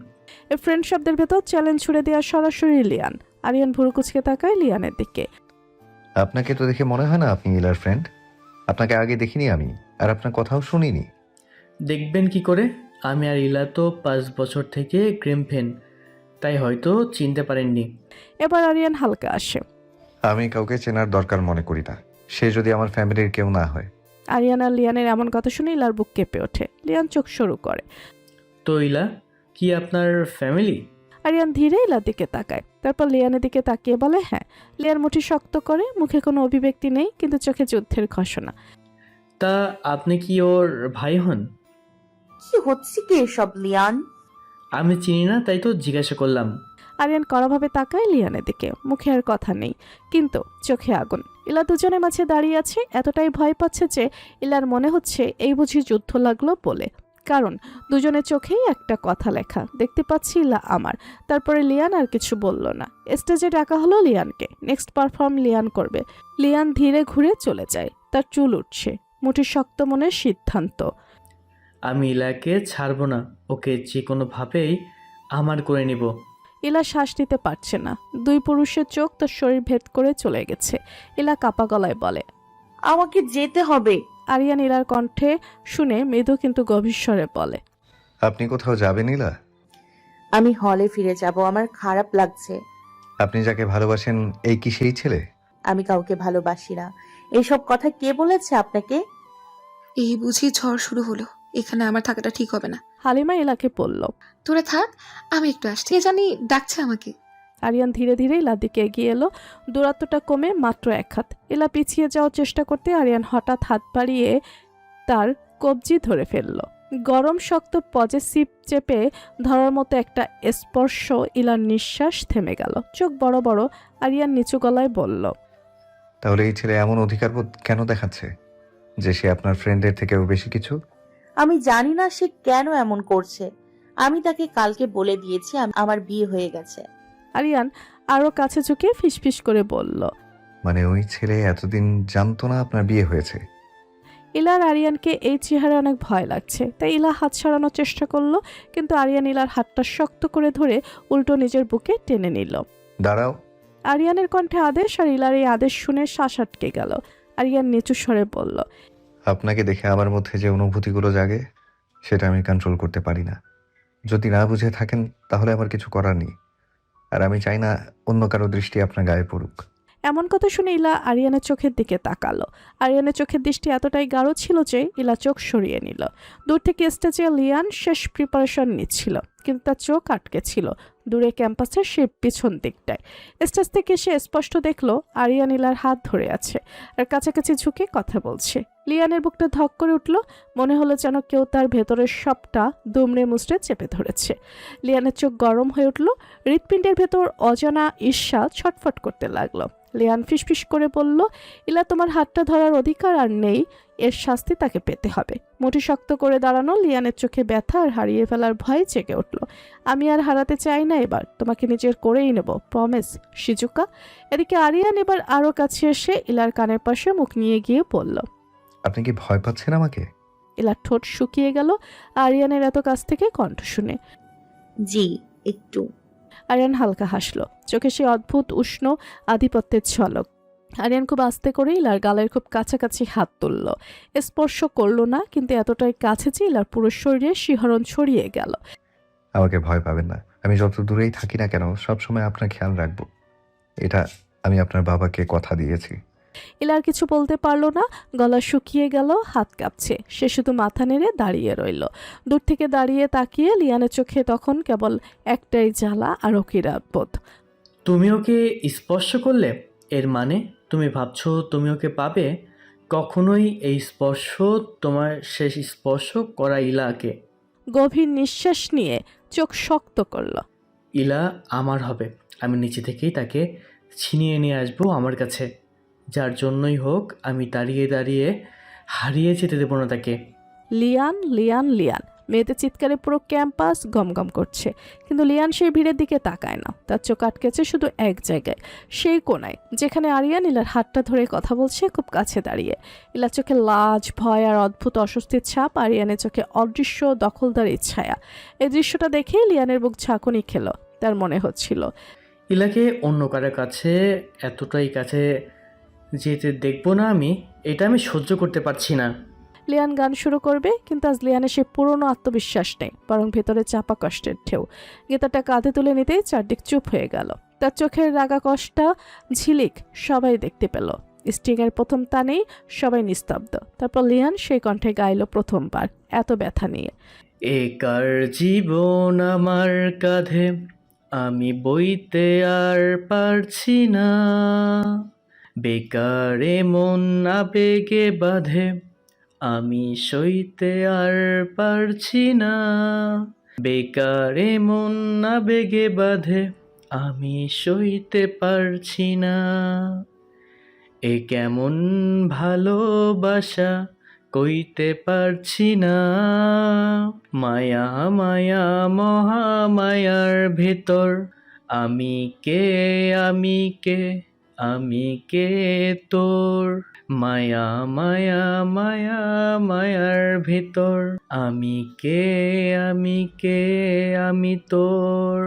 এই ফ্রেন্ড শব্দের ভেতর চ্যালেঞ্জ ছুড়ে দেওয়া সরাসরি লিয়ান। আরিয়ান ভুরু কুচকে তাকায় লিয়ানের দিকে। আপনাকে তো দেখে মনে হয় না আপনি ইলার ফ্রেন্ড। আপনাকে আগে দেখিনি আমি, আর আপনার কথাও শুনিনি। দেখবেন কি করে? আমি আর ইলা তো 5 বছর থেকে ক্রিম ফ্রেন্ড, তাই হয়তো চিনতে পারেননি। এবার আরিয়ান হালকা আসে। আমি কাউকে চেনার দরকার মনে করি না, সে যদি আমার ফ্যামিলির কেউ না হয়। আরিয়ান আর লিয়ানের এমন কথা শুনে ইলার বুক কেঁপে ওঠে। লিয়ান চোখ শুরু করে। তো ইলা কি আপনার ফ্যামিলি? আরিয়ান ধীরে ইলার দিকে তাকায়, তারপর লিয়ানের দিকে তাকিয়ে বলে, হ্যাঁ। লিয়ান মুঠি শক্ত করে, মুখে কোনো অভিব্যক্তি নেই, কিন্তু চোখে যুদ্ধের ঘোষণা। তা আপনি কি ওর ভাই হন? কি হচ্ছে কি এসব লিয়ান? আমি চিনি না, তাই তো জিজ্ঞাসা করলাম। আরিয়ান কড়াভাবে তাকায় লিয়ানের দিকে। মুখে আর কথা নেই, কিন্তু চোখে আগুন। ইলা দুজনের মাঝে দাঁড়িয়ে আছে, এতটাই ভয় পাচ্ছে যে ইলার মনে হচ্ছে এই বুঝি যুদ্ধ লাগলো বলে। কারণ দুজনের চোখেই একটা কথা লেখা। দেখতে পাচ্ছি ইলা আমার। তারপরে লিয়ান আর কিছু বলল না। স্টেজে ডাকা হলো লিয়ানকে। নেক্সট পারফর্ম লিয়ান করবে। লিয়ান ধীরে ঘুরে চলে যায়। তার চুল উঠছে, মুঠি শক্ত মনের সিদ্ধান্ত। আমি ইলাকে ছাড়বো না, ওকে যে কোনোভাবেই আমার করে নিব। ইলা শ্বাস নিতে পারছে না। দুই পুরুষের চোখ তার শরীর ভেদ করে চলে গেছে। ইলা কাপা গলায় বলে, আমাকে যেতে হবে। আরিয়ান ইলার কণ্ঠে শুনে মৃদু কিন্তু গভীর স্বরে বলে, আপনি কোথাও যাবেন ইলা? আমি হলে ফিরে যাব, আমার খারাপ লাগছে। আপনি যাকে ভালোবাসেন এই কি সেই ছেলে? আমি কাউকে ভালোবাসি না। এইসব কথা কে বলেছে আপনাকে? এই বুঝি ঝড় শুরু হলো, এখানে আমার থাকাটা ঠিক হবে না। হালিমা ইলাকে বলল। তোরা থাক, আমি একটু আসছি। এ জানি ডাকছে আমাকে। আরিয়ান ধীরে ধীরে ইলার দিকে এগিয়ে এলো। দূরত্বটা কমে মাত্র 1 হাত। ইলা পিছিয়ে যাওয়ার চেষ্টা করতে আরিয়ান হঠাৎ হাত বাড়িয়ে তার কবজি ধরে ফেলল। গরম শক্ত পজেসিভ চেপে ধরার মতো একটা স্পর্শ। ইলার নিঃশ্বাস থেমে গেল। চোখ বড় বড়। আরিয়ান নিচু গলায় বলল, তাহলে এই ছেলে এমন অধিকারবোধ কেন দেখাচ্ছে যে সে আপনার ফ্রেন্ডের থেকেও বেশি কিছু? আমি জানি না সে কেন এমন করছে। আমি তাকে কালকে বলে দিয়েছি আমার বিয়ে হয়ে গেছে। আরিয়ান আরো কাছে ঝুঁকে ফিসফিস করে বলল। মানে ওই ছেলে এতদিন জানতো না আপনার বিয়ে হয়েছে? ইলা আর আরিয়ানকে এই চেহারা অনেক ভয় লাগছে, তাই ইলা হাত সরানোর চেষ্টা করলো, কিন্তু আরিয়ান ইলার হাতটা শক্ত করে ধরে উল্টো নিজের বুকে টেনে নিল। দাঁড়াও। আরিয়ানের কণ্ঠে আদেশ, আর ইলার এই আদেশ শুনে শ্বাস আটকে গেল। আরিয়ান নিচু স্বরে বলল, আপনাকে দেখে আমার মধ্যে যে অনুভূতিগুলো জাগে সেটা আমি কন্ট্রোল করতে পারি না। যদি না বুঝে থাকেন তাহলে আমার কিছু করার নেই, আর আমি চাই না অন্য কারো দৃষ্টি আপনার গায়ে পড়ুক। এমন কথা শুনে ইলা আরিয়ানের চোখের দিকে তাকালো। আরিয়ানের চোখের দৃষ্টি এতটাই গাঢ় ছিল যে ইলা চোখ সরিয়ে নিল। দূর থেকে স্টেজে লিয়ান শেষ প্রিপারেশন নিচ্ছিল, কিন্তু তার চোখ আটকে ছিল দূরে ক্যাম্পাসের সে পিছন দিকটায়। স্টেজ থেকে সে স্পষ্ট দেখলো আরিয়ান ইলার হাত ধরে আছে আর কাছাকাছি ঝুঁকে কথা বলছে। লিয়ানের বুকটা ধক করে উঠল, মনে হলো যেন কেউ তার ভেতরের সবটা দুমড়ে মুচড়ে চেপে ধরেছে। লিয়ানের চোখ গরম হয়ে উঠল, হৃৎপিণ্ডের ভেতর অজানা ঈর্ষা ছটফট করতে লাগলো। লিয়ান ফিসফিস করে বলল, ইলা তোমার হাতটা ধরার অধিকার আর নেই, এর শাস্তি তাকে পেতে হবে। মুঠি শক্ত করে দাঁড়ানো লিয়ানের চোখে ব্যথা আর হারিয়ে ফেলার ভয় জেগে উঠল। আমি আর হারাতে চাই না, এবার তোমাকে নিজের করেই নেব, প্রমিস শিজুকা। এদিকে আরিয়ান এবার আরো কাছে এসে ইলার কানের পাশে মুখ নিয়ে গিয়ে বলল, আপনি কি ভয় পাচ্ছেন আমাকে? ইলার ঠোঁট শুকিয়ে গেল আরিয়ানের এত কাছ থেকে কণ্ঠ শুনে। জি, একটু। আরিয়ান হালকা হাসলো, চোখে সে অদ্ভুত উষ্ণ আধিপত্যের ঝলক। আরিয়ান খুব আস্তে করে ইলার গালের খুব কাছাকাছি হাত তুলল। স্পর্শ করলো না, কিন্তু এতটাই কাছে যে ইলার পুরো শরীরে শিহরণ ছড়িয়ে গেল। আমাকে ভয় পাবেন না, আমি যত দূরেই থাকি না কেন সবসময় আপনার খেয়াল রাখবো, এটা আমি আপনার বাবাকে কথা দিয়েছি। ইলার কিছু বলতে পারলো না, গলা শুকিয়ে গেল, হাত কাঁপছে। সে শুধু মাথা নেড়ে দাঁড়িয়ে রইল। দূর থেকে দাঁড়িয়ে তাকিয়ে লিয়ানের চোখে তখন কেবল একটাই জ্বালা আর অকিরাত বোধ। তুমি ওকে স্পর্শ করলে, এর মানে তুমি ভাবছো তুমি ওকে পাবে? কখনোই এই স্পর্শ তোমার শেষ স্পর্শ করা ইলাকে। গভীর নিঃশ্বাস নিয়ে চোখ শক্ত করল। ইলা আমার হবে, আমি নিচে থেকেই তাকে ছিনিয়ে নিয়ে আসবো আমার কাছে। যার জন্যই হোক আমি দাঁড়িয়ে দাঁড়িয়ে হারিয়ে যেতে দেবো না তাকে। লিয়ান লিয়ান লিয়ান, মেয়েদের চিৎকারে পুরো ক্যাম্পাস গমগম করছে, কিন্তু লিয়ান সেই ভিড়ের দিকে তাকায় না। তার চোখ আটকেছে শুধু এক জায়গায়, সেই কোণায় যেখানে আরিয়ান ইলার হাতটা ধরে কথা বলছে, খুব কাছে দাঁড়িয়ে। ইলার চোখে লাজ, ভয় আর অদ্ভুত অস্বস্তির ছাপ, আরিয়ানের চোখে অদৃশ্য দখলদারির ছায়া। এই দৃশ্যটা দেখে লিয়ানের বুক ঝাঁকুনি খেল। তার মনে হচ্ছিল ইলাকে অন্য কারো কাছে এতটাই কাছে যেতে দেখবো না আমি, এটা আমি সহ্য করতে পারছি না। লিয়ান গান শুরু করবে, কিন্তু আজ লিয়ানের সে পুরনো আত্মবিশ্বাস নেই, বরং ভেতরে চাপা কষ্টের ঢেউ। গীতাটা কাঁধে তুলে নিতেই চারদিক চুপ হয়ে গেল। তার চোখের রাগা কষ্টা ঝিলিক সবাই দেখতে পেল। স্ট্রিংয়ের প্রথম টানেই সবাই নিস্তব্ধ। তারপর লিয়ান সেই কণ্ঠে গাইল প্রথমবার এত ব্যথা নিয়ে, একার জীবন আমার কাঁধে, আমি বইতে আর পারছি না, বেকারে মন আবেগে বাঁধে, আমি সইতে আর পারছি না, বেকারে মন আবেগে বাঁধে, আমি সইতে পারছি না, এ কেমন ভালোবাসা কইতে পারছি না, মায়া মায়া মহামায়ার ভেতর, আমি কে আমি কে আমি কে তোর, মায়া মায়া মায়া মায়ার ভেতর, আমি কে আমি তোর,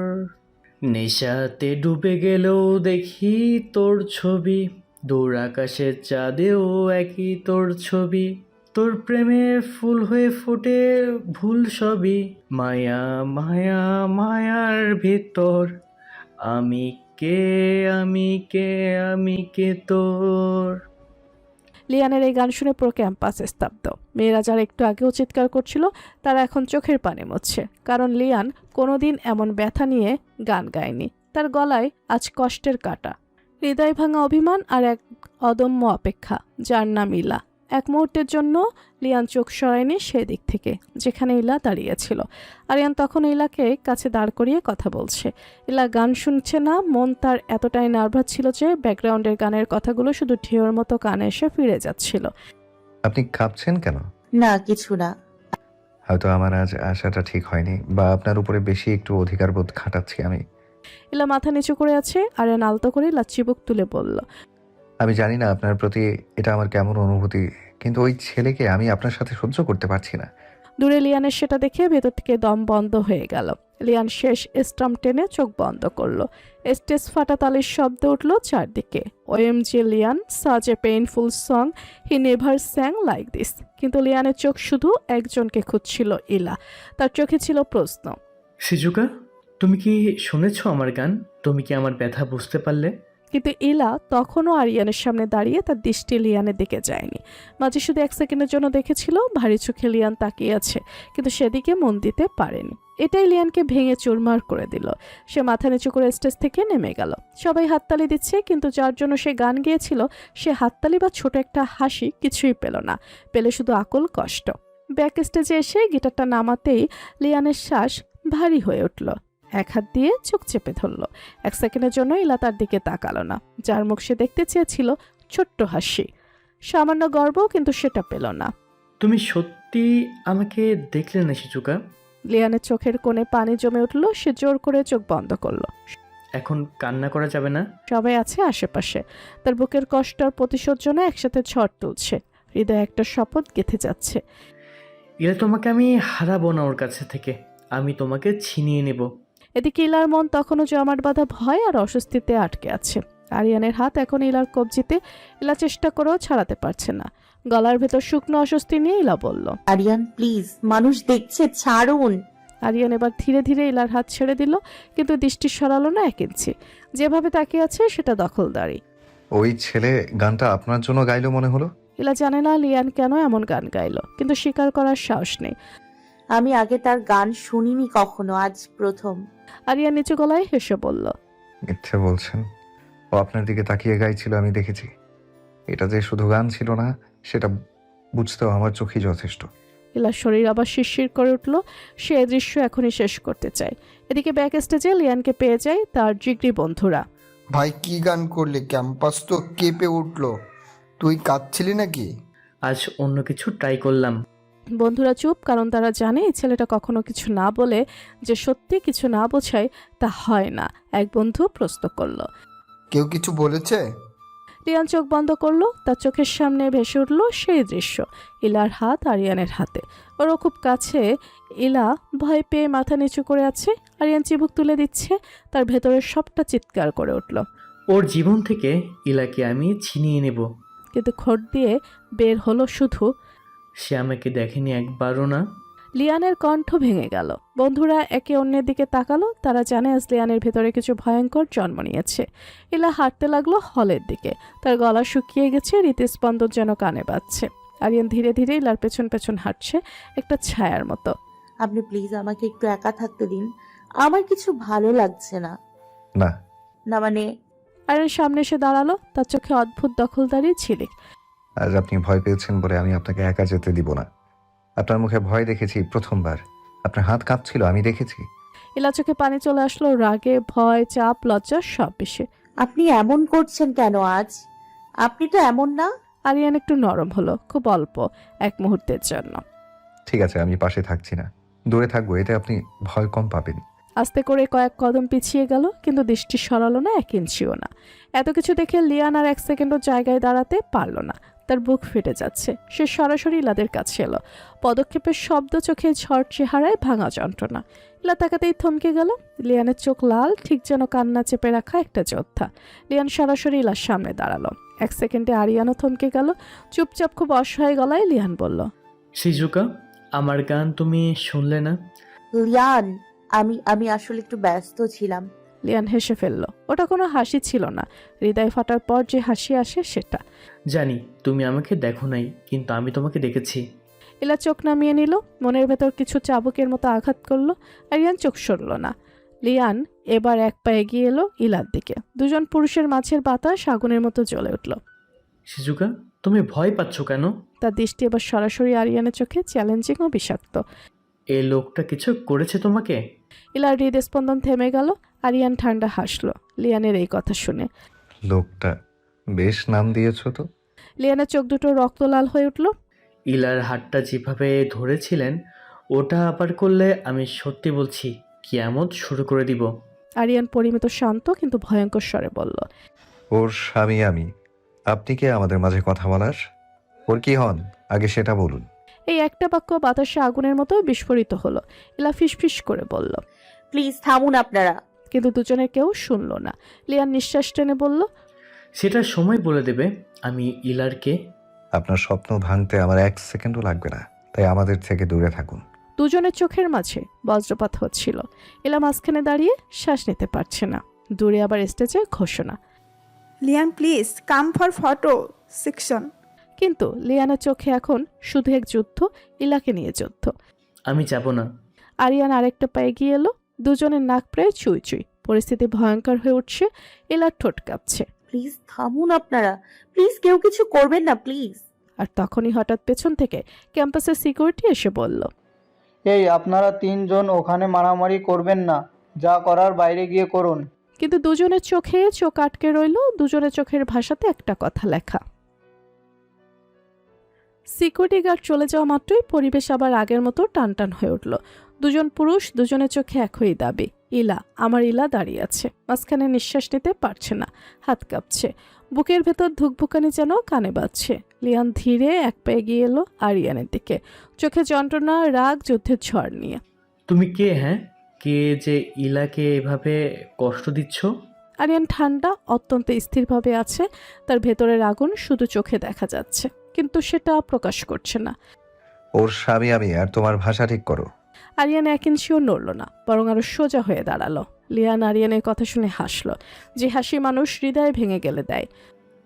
নেশাতে ডুবে গেলেও দেখি তোর ছবি, দূর আকাশের চাঁদেও একই তোর ছবি, তোর প্রেমে ফুল হয়ে ফোটে ভুল সবই, মায়া মায়া মায়ার ভেতর, আমি কে আমি কে তোর। লিয়ানের এই গান শুনে পুরো ক্যাম্পাস স্তব্ধ। মেয়েরা যারা একটু আগেও চিৎকার করছিল তারা এখন চোখের পানি মুছছে, কারণ লিয়ান কোনোদিন এমন ব্যথা নিয়ে গান গায়নি। তার গলায় আজ কষ্টের কাঁটা, হৃদয় ভাঙা অভিমান আর এক অদম্য অপেক্ষা, যার নাম ইলা। এক মুহূর্তের জন্য লিয়ান চোখ সরায়নি সেদিক থেকে যেখানে ইলা দাঁড়িয়েছিল। আরিয়ান তখন ইলাকে কাছে দাঁড় করিয়ে কথা বলছে। ইলা গান শুনছে না, মন তার এতটাই নার্ভাস ছিল যে ব্যাকগ্রাউন্ডের গানের কথাগুলো শুধু ঢেউর মতো কানে এসে ফিরে যাচ্ছিল। আপনি কাঁপছেন কেন? না, কিছু না। হয়তো আমার আজ আশাটা ঠিক হয়নি, বা আপনার উপরে বেশি একটু অধিকারবোধ খাটাচ্ছি আমি। ইলা মাথা নিচু করে আছে। আরিয়ান আলতো করে লাচ্ছি বুক তুলে বলল, আমি জানি না আপনার প্রতি এটা আমার কেমন অনুভূতি, কিন্তু ওই ছেলেকে আমি আপনার সাথে সহ্য করতে পারছি না। দূরে লিয়ানের সেটা দেখে ভেতর থেকে দম বন্ধ হয়ে গেল। লিয়ান শেষ স্টাম্প টেনে চোখ বন্ধ করলো। স্টেজ ফাটা তালির শব্দ উঠল চারদিকে। OMG লিয়ান, such a painful song, he never স্যাং like this. কিন্তু লিয়ানের চোখ শুধু একজনকে খুঁজছিল, ইলা। তার চোখে ছিল প্রশ্ন। সিজুকা, তুমি কি শুনেছো আমার গান? তুমি কি আমার ব্যথা বুঝতে পারলে? কিন্তু ইলা তখনও আরিয়ানের সামনে দাঁড়িয়ে তার দৃষ্টি লিয়ানের দিকে যায়নি। মাঝে শুধু এক সেকেন্ডের জন্য দেখেছিল ভারী চোখে লিয়ান তাকিয়ে আছে, কিন্তু সেদিকে মন দিতে পারেনি। এটাই লিয়ানকে ভেঙে চুরমার করে দিল। সে মাথা নিচু করে স্টেজ থেকে নেমে গেল। সবাই হাততালি দিচ্ছে, কিন্তু যার জন্য সে গান গেয়েছিল সে হাততালি বা ছোট একটা হাসি কিছুই পেল না, পেলে শুধু আকুল কষ্ট। ব্যাক স্টেজে এসে গিটারটা নামাতেই লিয়ানের শ্বাস ভারী হয়ে উঠল। এক হাত দিয়ে চোখ চেপে ধরল। এক সেকেন্ডের জন্য ইলা তার দিকে তাকালো না। যার মুখ সে দেখতে চেয়েছিল ছোট্ট হাসি, সামান্য গর্ব, কিন্তু সেটা পেল না। তুমি সত্যি আমাকে দেখলে না সিজুকা? লিয়ানের চোখের কোণে পানি জমে উঠল। সে জোর করে চোখ বন্ধ করলো। এখন কান্না করা যাবে না। সবাই আছে আশেপাশে। তার বুকের কষ্ট আর প্রতিশোধ জন্য একসাথে ঝড় তুলছে। হৃদয়ে একটা শপথ গেঁথে যাচ্ছে। এরা তোমাকে আমি হারাবো না ওর কাছে থেকে, আমি তোমাকে ছিনিয়ে নেব। এদিকে ইলার মন তখনও জমাট বাঁধা ভয় আর অস্বস্তিতে আটকে আছে। আরিয়ানের হাত এখন ইলার কবজিতে। ইলা চেষ্টা করেও ছাড়াতে পারছে না। গলার ভেতর শুকনো অস্বস্তি নিয়ে ইলা বলল, আরিয়ান প্লিজ, মানুষ দেখছে, ছাড়ুন। আরিয়ান এবার ধীরে ধীরে ইলার হাত ছেড়ে দিল, কিন্তু দৃষ্টি সরালো না এক ইঞ্চি। যেভাবে তাকিয়ে আছে সেটা দখলদারি। ওই ছেলে গানটা আপনার জন্য গাইলো মনে হলো। ইলা জানে না লিয়ান কেন এমন গান গাইলো, কিন্তু স্বীকার করার সাহস নেই। আমি আগে তার গান শুনিনি কখনো, আজ প্রথম। আরিয়ান নিচু গলায় হেসে বলল, মিথ্যে বলছেন। ও আপনার দিকে তাকিয়ে গাইছিল, আমি দেখেছি। এটা যে শুধু গান ছিল না সেটা বুঝতেও আমার চোখই যথেষ্ট। ইলার শরীর আবার শিরশির করে উঠল। সে এই দৃশ্য এখনই শেষ করতে চায়। এদিকে ব্যাক স্টেজে লিয়ানকে পেয়ে যায় তার জিগরি বন্ধুরা। ভাই কি গান করলি, ক্যাম্পাস তো কেঁপে উঠলো। তুই কাঁদছিলি নাকি? আজ অন্য কিছু ট্রাই করলাম। বন্ধুরা চুপ, কারণ তারা জানে এই ছেলেটা কখনো কিছু না বলে যে সত্যি কিছু না বোঝায় তা হয় না। এক বন্ধু প্রশ্ন করলো, কেউ কিছু বলেছে? লিয়ান চোখ বন্ধ করলো। তার চোখের সামনে ভেসে উঠল সেই দৃশ্য, ইলার হাত আরিয়ানের হাতে। ওরও খুব কাছে। ইলা ভয় পেয়ে মাথা নিচু করে আছে। আরিয়ান চিবুক তুলে দিচ্ছে। তার ভেতরের সবটা চিৎকার করে উঠল। ওর জীবন থেকে ইলাকে আমি ছিনিয়ে নেব। কিন্তু খোট দিয়ে বের হলো শুধু, সে আমাকে দেখেনি একবারও না। লিয়ানের কণ্ঠ ভেঙে গেল। বন্ধুরা একে অন্যের দিকে তাকালো। তারা জানে আজ লিয়ানের ভেতরে কিছু ভয়ঙ্কর জন্ম নিয়েছে। ইলা হাঁটতে লাগলো হলের দিকে। তার গলা শুকিয়ে গেছে, হৃদস্পন্দন যেন কানে বাজছে। আরিয়ান ধীরে ধীরে ইলার পেছন পেছন হাঁটছে, একটা ছায়ার মতো। আপনি প্লিজ আমাকে একটু একা থাকতে দিন, আমার কিছু ভালো লাগছে না। না। না মানে আরিয়ান সামনে এসে দাঁড়ালো। তার চোখে অদ্ভুত দখলদারি ঝিলিক। আজ আপনি ভয় পেয়েছেন বলে আমি আপনাকে একা যেতে দিব না। আপনার মুখে ভয় দেখেছি প্রথমবার। আপনার হাত কাঁপছিল, আমি দেখেছি। ইলা চোখে পানি চলে আসলো, রাগে, ভয়, চাপ, লজ্জা সব মিশে। আপনি এমন করছেন কেন আজ? আপনি তো এমন না। আরিয়ান একটু নরম হলো, খুব অল্প, এক মুহূর্তের জন্য। ঠিক আছে, আমি পাশে থাকছি না, দূরে থাকবো, এতে আপনি ভয় কম পাবেন। আস্তে করে কয়েক কদম পিছিয়ে গেল, কিন্তু দৃষ্টি সরালো না এক ইঞ্চিও না। এত কিছু দেখে লিয়ান আর এক সেকেন্ডও জায়গায় দাঁড়াতে পারল না। তার বুক ফেটে যাচ্ছে। সে সরাসরি ইলাদের কাছে এলো। পদক্ষেপের শব্দ, চোখে ঝড়, চেহারায় ভাঙা যন্ত্রণা। ইলা তাকাতেই থমকে গেল। লিয়ানের চোখ লাল, ঠিক যেন কান্না চেপে রাখা একটা যোদ্ধা। লিয়ান সরাসরি ইলার সামনে দাঁড়ালো। এক সেকেন্ডে আরিয়ানও থমকে গেল। চুপচাপ খুব অসহায় গলায় লিয়ান বলল, সিজুকা, আমার গান তুমি শুনলে না? লিয়ান, আমি আসলে একটু ব্যস্ত ছিলাম। লিয়ান হেসে ফেলল। ওটা কোনো হাসি ছিল না, হৃদয় ফাটার পর যে হাসি আসে সেটা। জানি তুমি আমাকে দেখো নাই, কিন্তু আমি তোমাকে দেখেছি। ইলা চোখ নামিয়ে নিল। মনের ভেতর কিছু চাবুকের মতো আঘাত করলো। আরিয়ান চোখ সরল না। লিয়ান এবার এক পা এগিয়ে এলো ইলার দিকে। দুজন পুরুষের মাঝের বাতাস আগুনের মতো জ্বলে উঠল। সিজুকা, তুমি ভয় পাচ্ছ কেন? তার দৃষ্টি এবার সরাসরি আরিয়ানের চোখে, চ্যালেঞ্জিং ও বিষাক্ত। এই লোকটা কিছু করেছে তোমাকে? ইলার হৃদস্পন্দন থেমে গেল। আরিয়ান ঠান্ডা হাসলো লিয়ানের এই কথা শুনে। লোকটা, বেশ নাম দিয়েছো তো। লিয়ানের চোখ দুটো রক্তলাল হয়ে উঠল। ইলার হাতটা যেভাবে ধরেছিলেন ওটা আবার করলে আমি সত্যি বলছি কিয়ামত শুরু করে দিব। আরিয়ান পরিমিত শান্ত কিন্তু ভয়ঙ্কর স্বরে বলল, ওর স্বামী আমি। আপনি কে আমাদের মাঝে কথা বলার? ওর কি হন আগে সেটা বলুন। এই একটা বাক্য বাতাসে আগুনের মতো বিস্ফোরিত হলো। ইলা ফিসফিস করে বলল, প্লিজ থামুন আপনারা। কিন্তু দুজনের কেউ শুনল না। লিয়ান নিঃশ্বাস টেনে বলল, সেটা সময় বলে দেবে আমি ইলারকে। আপনার স্বপ্ন ভাঙতে আমার 1 সেকেন্ডও লাগবে না, তাই আমাদের থেকে দূরে থাকুন। দুজনের চোখের মাঝে বজ্রপাত হচ্ছিল। ইলা মাঝখানে দাঁড়িয়ে শ্বাস নিতে পারছে না। দূরে আবার স্টেজে ঘোষণা। লিয়ান please come for photo section. কিন্তু লিয়ানের চোখে এখন শুধু এক যুদ্ধ, ইলাকে নিয়ে যুদ্ধ। আমি যাব না। আরিয়ান আরেকটা পায়ে গিয়ে এলো। দুজনের নাক প্রায় চুই চুই। পরিস্থিতি ভয়ঙ্কর হয়ে উঠছে। ইলার ঠোঁট কাঁপছে। প্লিজ থামুন আপনারা, প্লিজ কেউ কিছু করবেন না প্লিজ। আর তখনই হঠাৎ পেছন থেকে ক্যাম্পাসের সিকিউরিটি এসে বলল, এই আপনারা 3 জন ওখানে মারামারি করবেন না, যা করার বাইরে গিয়ে করুন। কিন্তু দুজনের চোখে চোখ আটকে রইল। দুজনের চোখের ভাষাতে একটা কথা লেখা। সিকিউরিটি গার্ড চলে যাওয়া মাত্রই পরিবেশ আবার আগের মতো টানটান হয়ে উঠল। দুজন পুরুষ, দুজনের চোখে একই দাবি। ইলা, আমার ইলা দাঁড়িয়ে আছে, মাঝখানে নিঃশ্বাস নিতে পারছে না, হাত কাঁপছে, বুকের ভেতর ধুকভুকানি যেন কানে বাজছে। লিয়ান ধীরে এক পায়ে গিয়ে এলো আরিয়ানের দিকে, চোখে যন্ত্রণা, রাগ, যুদ্ধের ঝড় নিয়ে। তুমি কে? হ্যাঁ, কে যে ইলাকে এভাবে কষ্ট দিচ্ছ? আরিয়ান ঠান্ডা, অত্যন্ত স্থিরভাবে আছে। তার ভেতরের আগুন শুধু চোখে দেখা যাচ্ছে, কিন্তু সেটা প্রকাশ করছে না। ওর স্বামী আমি, আর তোমার ভাষা ঠিক করো। আরিয়ান 1 ইঞ্চিও নড়ল না, বরং আরো সোজা হয়ে দাঁড়ালো। লিয়ান আরিয়ানের কথা শুনে হাসল, যে হাসি মানুষ হৃদয় ভেঙে গেলে দেয়।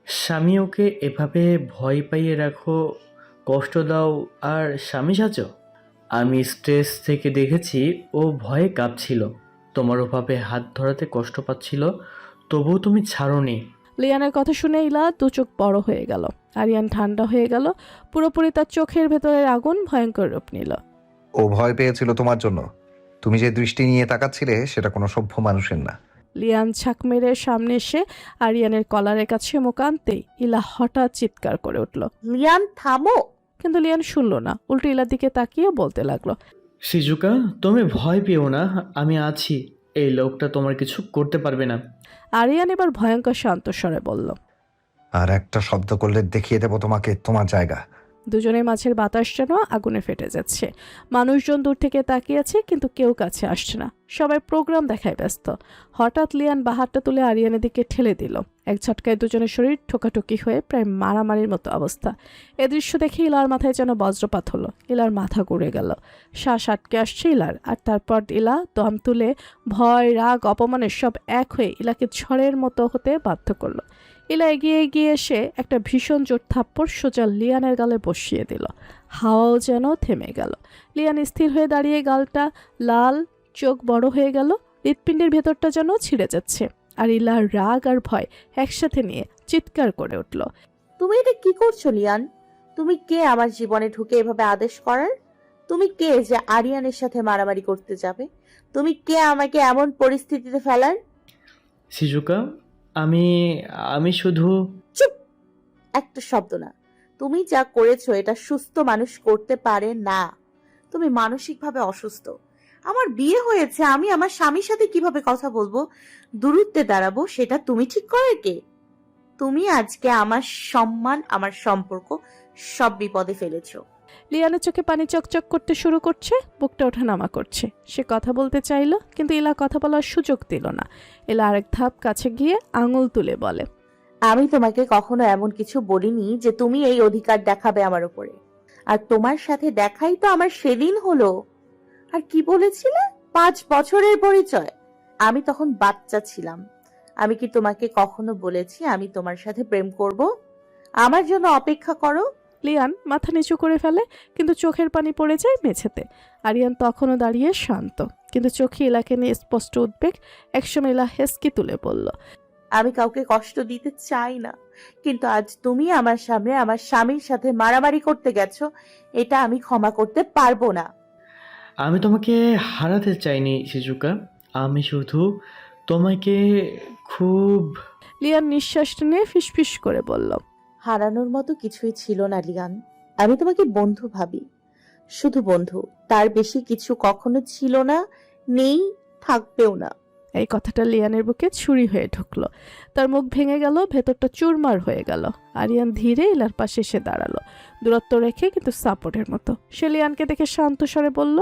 স্বামী ওকে এভাবে ভয় পাইয়ে রাখো, কষ্ট দাও আর স্বামী সাজো? আমি স্টেজ থেকে দেখেছি ও ভয়ে কাঁপছিল, তোমার ওভাবে হাত ধরাতে কষ্ট পাচ্ছিল, তবুও তুমি ছাড়োনি। লিয়ানের কথা শুনে ইলা দু চোখ বড় হয়ে গেল। আরিয়ান ঠান্ডা হয়ে গেল পুরোপুরি। তার চোখের ভেতরের আগুন ভয়ঙ্কর রূপ নিল। ও ভয় পেয়েছিল তোমার জন্য। তুমি যে দৃষ্টি নিয়ে তাকাচ্ছিলে সেটা কোনো সভ্য মানুষের না। লিয়ান ছাক মেরে সামনে এসে আরিয়ানের কলারের কাছে মুখ আনতেই ইলা হঠাৎ চিৎকার করে উঠল। লিয়ান থামো। কিন্তু লিয়ান শুনল না, উল্টো ইলার দিকে তাকিয়ে বলতে লাগলো, শিজুকা, তুমি ভয় পেও না, আমি আছি, এই লোকটা তোমার কিছু করতে পারবে না। আরিয়ান এবার ভয়ঙ্কর শান্ত স্বরে বলল, আর একটা শব্দ করলে দেখিয়ে দেবো তোমাকে তোমার জায়গা। দুজনের মাঝের বাতাস যেন আগুনে ফেটে যাচ্ছে। মানুষজন দূর থেকে তাকিয়ে আছে, কিন্তু কেউ কাছে আসছে না। সবাই প্রোগ্রাম দেখায় ব্যস্ত। হঠাৎ লিয়ান বাহারটা তুলে আরিয়ানের দিকে ঠেলে দিল। এক ঝটকায় দুজনের শরীর ঠোকাঠুকি হয়ে প্রায় মারামারির মতো অবস্থা। এ দৃশ্য দেখে ইলার মাথায় যেন বজ্রপাত হলো। ইলার মাথা ঘুরে গেল, শ্বাস আটকে আসছে ইলার। আর তারপর ইলা দম তুলে ভয়, রাগ, অপমানের সব এক হয়ে ইলাকে ঝড়ের মতো হতে বাধ্য করলো। ইলা এগিয়ে এগিয়ে এসে একটা ভীষণ জোর থাপ্পড় সোজা লিয়ানের গালে বসিয়ে দিল। হাওয়াও যেন থেমে গেল। লিয়ান স্থির হয়ে দাঁড়িয়ে, গালটা লাল, চোখ বড় হয়ে গেল, হৃৎপিণ্ডের ভেতরটা যেন ছিঁড়ে যাচ্ছে। আর ইলার রাগ আর ভয় একসাথে নিয়ে চিৎকার করে উঠল, তুমি এটা কি করছো লিয়ান? তুমি কে আমার জীবনে ঢুকে এভাবে আদেশ করার? তুমি কে যে আরিয়ানের সাথে মারামারি করতে যাবে? তুমি কে আমাকে এমন পরিস্থিতিতে ফেলার? শিজুকা, আমি আমি শুধু... চুপ! একটা শব্দ না। তুমি যা করেছো এটা সুস্থ মানুষ করতে পারে না। তুমি মানসিকভাবে অসুস্থ। আমার বিয়ে হয়েছে, আমি আমার স্বামীর সাথে কিভাবে কথা বলবো, দূরত্বে দাঁড়াবো, সেটা তুমি ঠিক করে কে? তুমি আজকে আমার সম্মান, আমার সম্পর্ক সব বিপদে ফেলেছো। লিয়ানের চোখে পানি চকচক করতে শুরু করছে, বুকটা ওঠানামা করছে। সে কথা বলতে চাইল, কিন্তু ইলা কথা বলার সুযোগ দিল না। ইলা আরেক ধাপ কাছে গিয়ে আঙুল তুলে বলে, আমি তোমাকে কখনো এমন কিছু বলিনি যে তুমি এই অধিকার দেখাবে আমার উপরে। আর তোমার সাথে দেখাই তো আমার সেদিন হলো। আর কি বলেছিলে? 5 বছরের পরিচয়। আমি তখন বাচ্চা ছিলাম। আমি কি তোমাকে কখনো বলেছি আমি তোমার সাথে প্রেম করব? আমার জন্য অপেক্ষা করো। লিয়ান মাথা নিচু করে ফেলে, কিন্তু চোখের পানি পড়ে যায় মেঝেতে। আরিয়ান তখনও দাঁড়িয়ে শান্ত, কিন্তু চোখে ইলাকে নিয়ে স্পষ্ট উদ্বেগ। একসময় ইলা হেসকি তুলে বলল, আমি কাউকে কষ্ট দিতে চাই না, কিন্তু আজ তুমি আমার সামনে আমার স্বামীর সাথে মারামারি করতে গেছো, এটা আমি ক্ষমা করতে পারবো না। আমি তোমাকে হারাতে চাইনি শিজুকা, আমি শুধু তোমাকে খুব... লিয়ান নিঃশ্বাস টেনে ফিসফিস করে বলল, হারানোর মতো কিছুই ছিল না লিয়ান। আমি তোমাকে বন্ধু ভাবি, শুধু বন্ধু, তার বেশি কিছু কখনো ছিল না, নেই, থাকবেও না। এই কথাটা লিয়ানের বুকে ছুরি হয়ে ঢুকলো। তার মুখ ভেঙে গেল, ভেতরটা চুরমার হয়ে গেল। আরিয়ান ধীরে ইলার পাশে এসে দাঁড়ালো, দূরত্ব রেখে কিন্তু সাপোর্টের মতো। সে লিয়ানকে দেখে শান্ত স্বরে বলল,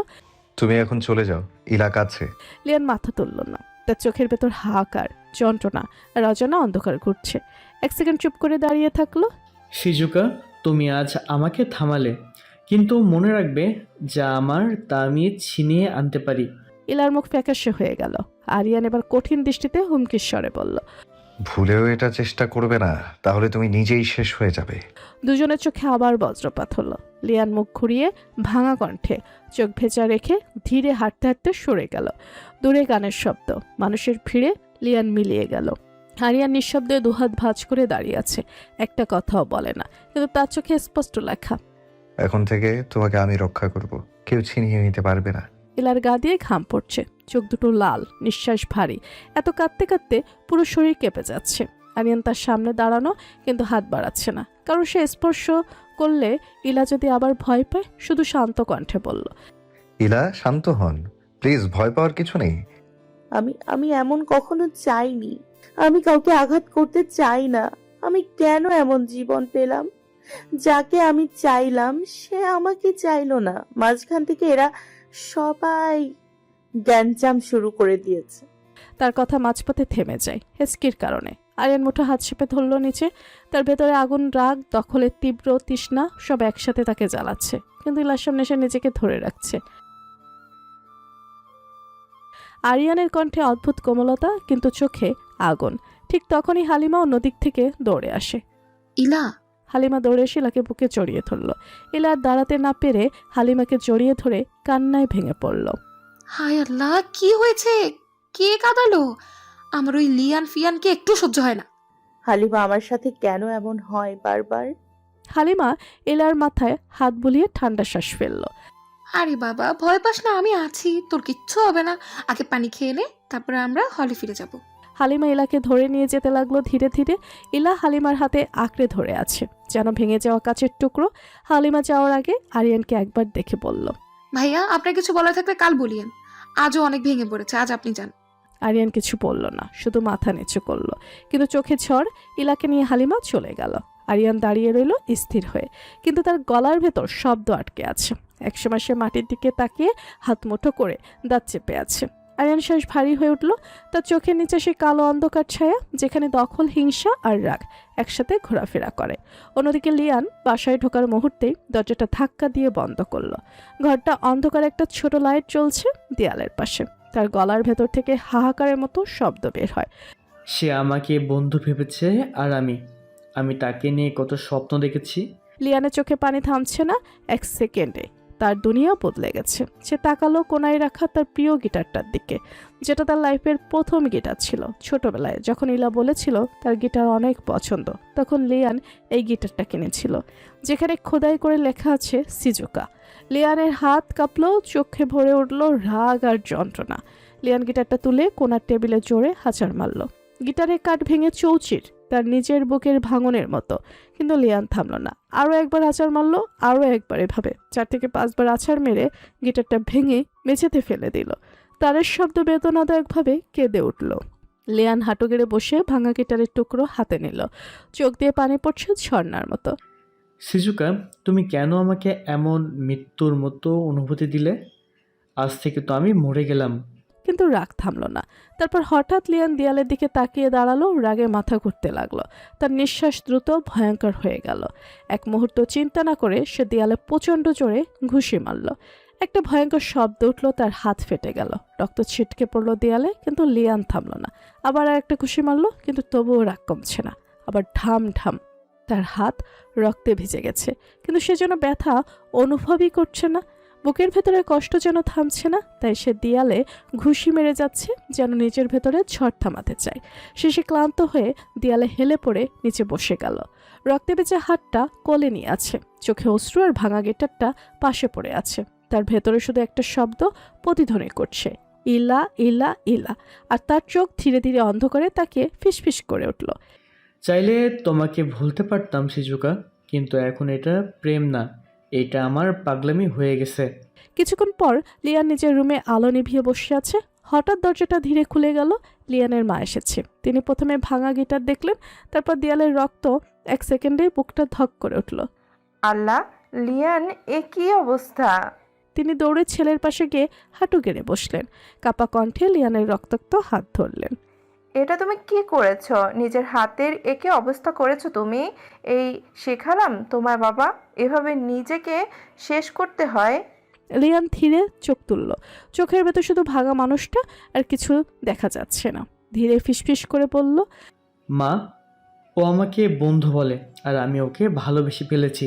তুমি এখন চলে যাও, ইলা কাছে। লিয়ান মাথা তুলল না। তার চোখের ভেতর হাহাকার, যন্ত্রণা আর অজানা অন্ধকার ঘুরছে। এক সেকেন্ড চুপ করে দাঁড়িয়ে থাকলো। সিজুকা, তুমি আজ আমাকে থামালে, কিন্তু মনে রাখবে যা আমার তা আমি ছিনিয়ে আনতে পারি। ইলার মুখ ফ্যাকাশে হয়ে গেল। আরিয়ান এবার কঠিন দৃষ্টিতে হুমকির স্বরে বলল, ভুলেও এটা চেষ্টা করবে না, তাহলে তুমি নিজেই শেষ হয়ে যাবে। দুজনের চোখে আবার বজ্রপাত হলো। লিয়ান মুখ ঘুরিয়ে ভাঙা কণ্ঠে চোখ ভেজা রেখে ধীরে হাঁটতে হাঁটতে সরে গেল। দূরে গানের শব্দ, মানুষের ভিড়ে লিয়ান মিলিয়ে গেল। আরিয়ান নিঃশব্দে দুহাত ভাঁজ করে দাঁড়িয়ে আছে, একটা কথাও বলে না, কিন্তু তার চোখে স্পষ্ট লেখা, এখন থেকে তোমাকে আমি রক্ষা করব, কেউ ছিনিয়ে নিতে পারবে না। ইলার গা দিয়ে ঘাম পড়ছে, চোখ দুটো লাল, নিঃশ্বাস ভারী। এত কাঁদতে কাঁদতে পুরো শরীর কেঁপে যাচ্ছে। আরিয়ান তার সামনে দাঁড়ানো, কিন্তু হাত বাড়াচ্ছে না, কারণ সে স্পর্শ করলে ইলা যদি আবার ভয় পায়। শুধু শান্ত কণ্ঠে বলল, ইলা শান্ত হন প্লিজ, ভয় পাওয়ার কিছু নেই। আমি আমি এমন কখনো চাইনি। আমি কাউকে আঘাত করতে চাই না। আমি কেন এমন জীবন পেলাম? যাকে আমি চাইলাম সে আমাকে চাইলো না। মাঝখান থেকে এরা সবাই গ্যাঞ্জাম শুরু করে দিয়েছে। তার কথা মাঝপথে থেমে যায় হেসকির কারণে। আরিয়ান মুঠো হাত চেপে ধরল নিচে। তার ভেতরে আগুন, রাগ, দখলের তীব্র তৃষ্ণা সব একসাথে তাকে জ্বালাচ্ছে, কিন্তু ইলার সামনে সে নিজেকে ধরে রাখছে। আরিয়ানের কণ্ঠে অদ্ভুত কোমলতা, কিন্তু চোখে আগুন। ঠিক তখনই হালিমা অন্যদিক থেকে দৌড়ে আসে। ইলা, হালিমা দৌড়ে এসে ইলাকে বুকে জড়িয়ে ধরল। ইলা আর দাঁড়াতে না পেরে হালিমাকে জড়িয়ে ধরে কান্নায় ভেঙে পড়ল। হায় আল্লাহ, কি হয়েছে? কে কাঁদালো? আমার ওই লিয়ান ফিয়ানকে একটু সহ্য হয় না। হালিমা, আমার সাথে কেন এমন হয় বারবার? হালিমা ইলার মাথায় হাত বুলিয়ে ঠান্ডা শ্বাস ফেলল। আরে বাবা, ভয় পাস না, আমি আছি, তোর কিচ্ছু হবে না। আগে পানি খেয়ে নে, তারপরে আমরা হলে ফিরে যাব। হালিমা ইলাকে ধরে নিয়ে যেতে লাগলো ধীরে ধীরে। ইলা হালিমার হাতে আঁকড়ে ধরে আছে, যেন ভেঙে যাওয়া কাচের টুকরো। হালিমা যাওয়ার আগে আরিয়ানকে একবার দেখে বলল, ভাইয়া, আপনার কিছু বলার থাকলে কাল বলিয়েন। আজও অনেক ভেঙে পড়েছে, আজ আপনি যান। আরিয়ান কিছু বলল না, শুধু মাথা নিচু করলো, কিন্তু চোখে ঝড়। ইলাকে নিয়ে হালিমা চলে গেল। আরিয়ান দাঁড়িয়ে রইল স্থির হয়ে, কিন্তু তার গলার ভেতর শব্দ আটকে আছে। একসময় সে মাটির দিকে তাকিয়ে হাত মুঠো করে দাঁত চেপে আছে। আরিয়ান শ্বাস ভারী হয়ে উঠল। তার চোখের নিচে সে কালো অন্ধকার ছায়া, যেখানে দখল, হিংসা আর রাগ একসাথে ঘোরাফেরা করে। অন্যদিকে লিয়ান বাসায় ঢোকার মুহূর্তেই দরজাটা ধাক্কা দিয়ে বন্ধ করলো। ঘরটা অন্ধকার, একটা ছোট লাইট জ্বলছে দেয়ালের পাশে। তার গলার ভেতর থেকে হাহাকারের মতো শব্দ বের হয়। সে আমাকে বন্ধু ভেবেছে, আর আমি তাকে নিয়ে কত স্বপ্ন দেখেছি। লিয়ানের চোখে পানি থামছে না। এক সেকেন্ডে তার দুনিয়া বদলে গেছে। সে তাকালো কোনায় রাখা তার প্রিয় গিটারটার দিকে, যেটা তার লাইফের প্রথম গিটার ছিল। ছোটবেলায় যখন ইলা বলেছিল তার গিটার অনেক পছন্দ, তখন লিয়ান এই গিটারটা কিনেছিল, যেখানে খোদাই করে লেখা আছে সিজুকা। লিয়ানের হাত কাঁপলো, চোখে ভরে উঠল রাগ আর যন্ত্রণা। লিয়ান গিটারটা তুলে কোনার টেবিলে জোরে হাঁচার মারল। গিটারের কাঠ ভেঙে চৌচির, তার নিজের বুকের ভাঙনের মতো। কিন্তু লিয়ান থামল না, আরও একবার আছাড় মারলো, আরও একবার। এভাবে 4 থেকে 5 বার আছাড় মেরে গিটারটা ভেঙে মেঝেতে ফেলে দিল। তারের শব্দ বেদনাদায়কভাবে কেঁদে উঠল। লিয়ান হাঁটু গেড়ে বসে ভাঙা গিটারের টুকরো হাতে নিল, চোখ দিয়ে পানি পড়ছে ঝর্ণার মতো। সিজুকা, তুমি কেন আমাকে এমন মৃত্যুর মতো অনুভূতি দিলে? আজ থেকে তো আমি মরে গেলাম। কিন্তু রাগ থামল না। তারপর হঠাৎ লিয়ান দেয়ালের দিকে তাকিয়ে দাঁড়ালো, রাগে মাথা ঘুরতে লাগলো। তার নিঃশ্বাস দ্রুত ভয়ঙ্কর হয়ে গেল। এক মুহূর্ত চিন্তা না করে সে দেয়ালে প্রচণ্ড জোরে ঘুষি মারল। একটা ভয়ঙ্কর শব্দ উঠল, তার হাত ফেটে গেল, রক্ত ছিটকে পড়লো দেয়ালে। কিন্তু লিয়ান থামল না, আবার আর একটা ঘুষি মারলো, কিন্তু তবুও রাগ কমছে না। আবার ঢাম ঢাম, তার হাত রক্তে ভিজে গেছে, কিন্তু সে যেন ব্যথা অনুভবই করছে না। বুকের ভেতরে কষ্ট যেন থামছে না, তাই সে দেয়ালে ঘুষি মেরে যাচ্ছে, যেন নিজের ভেতরে ঝড় থামাতে চায়। শেষে ক্লান্ত হয়ে দেয়ালে হেলে পড়ে নিচে বসে গেল। রক্তে ভেজা হাতটা কোলে নিয়ে আছে, চোখে অশ্রু, আর ভাঙা গিটারটা পাশে পড়ে আছে। তার ভেতরে শুধু একটা শব্দ প্রতিধ্বনি করছে, ইলা ইলা ইলা। আর তার চোখ ধীরে ধীরে অন্ধকারে তাকে ফিসফিস করে উঠল। চাইলে তোমাকে ভুলতে পারতাম সিজুকা, কিন্তু এখন এটা প্রেম না, এটা আমার পাগলামি হয়ে গেছে। কিছুক্ষণ পর লিয়ান নিজের রুমে আলো নিভিয়ে বসে আছে। হঠাৎ দরজাটা ধীরে খুলে গেল। লিয়ানের মা এসেছে। তিনি প্রথমে ভাঙা গিটার দেখলেন, তারপর দেয়ালের রক্ত। 1 সেকেন্ডেই বুকটা ধক করে উঠল। আল্লাহ, লিয়ান, এ কি অবস্থা? তিনি দৌড়ে ছেলের পাশে গিয়ে হাঁটু গেড়ে বসলেন। কাপা কণ্ঠে লিয়ানের রক্তাক্ত হাত ধরলেন। এটা তুমি কি করেছো? নিজের হাতের একে অবস্থা করেছো তুমি? এই শেখালাম তোমার বাবা, এভাবে নিজেকে শেষ করতে হয়? লিয়ান ধীরে চোখ তুলল। চোখের ভেতর শুধু ভাঙা মানুষটা, আর কিছু দেখা যাচ্ছে না। ধীরে ফিসফিস করে বলল, মা, ও আমাকে বন্ধু বলে আর আমি ওকে ভালোবেসে ফেলেছি।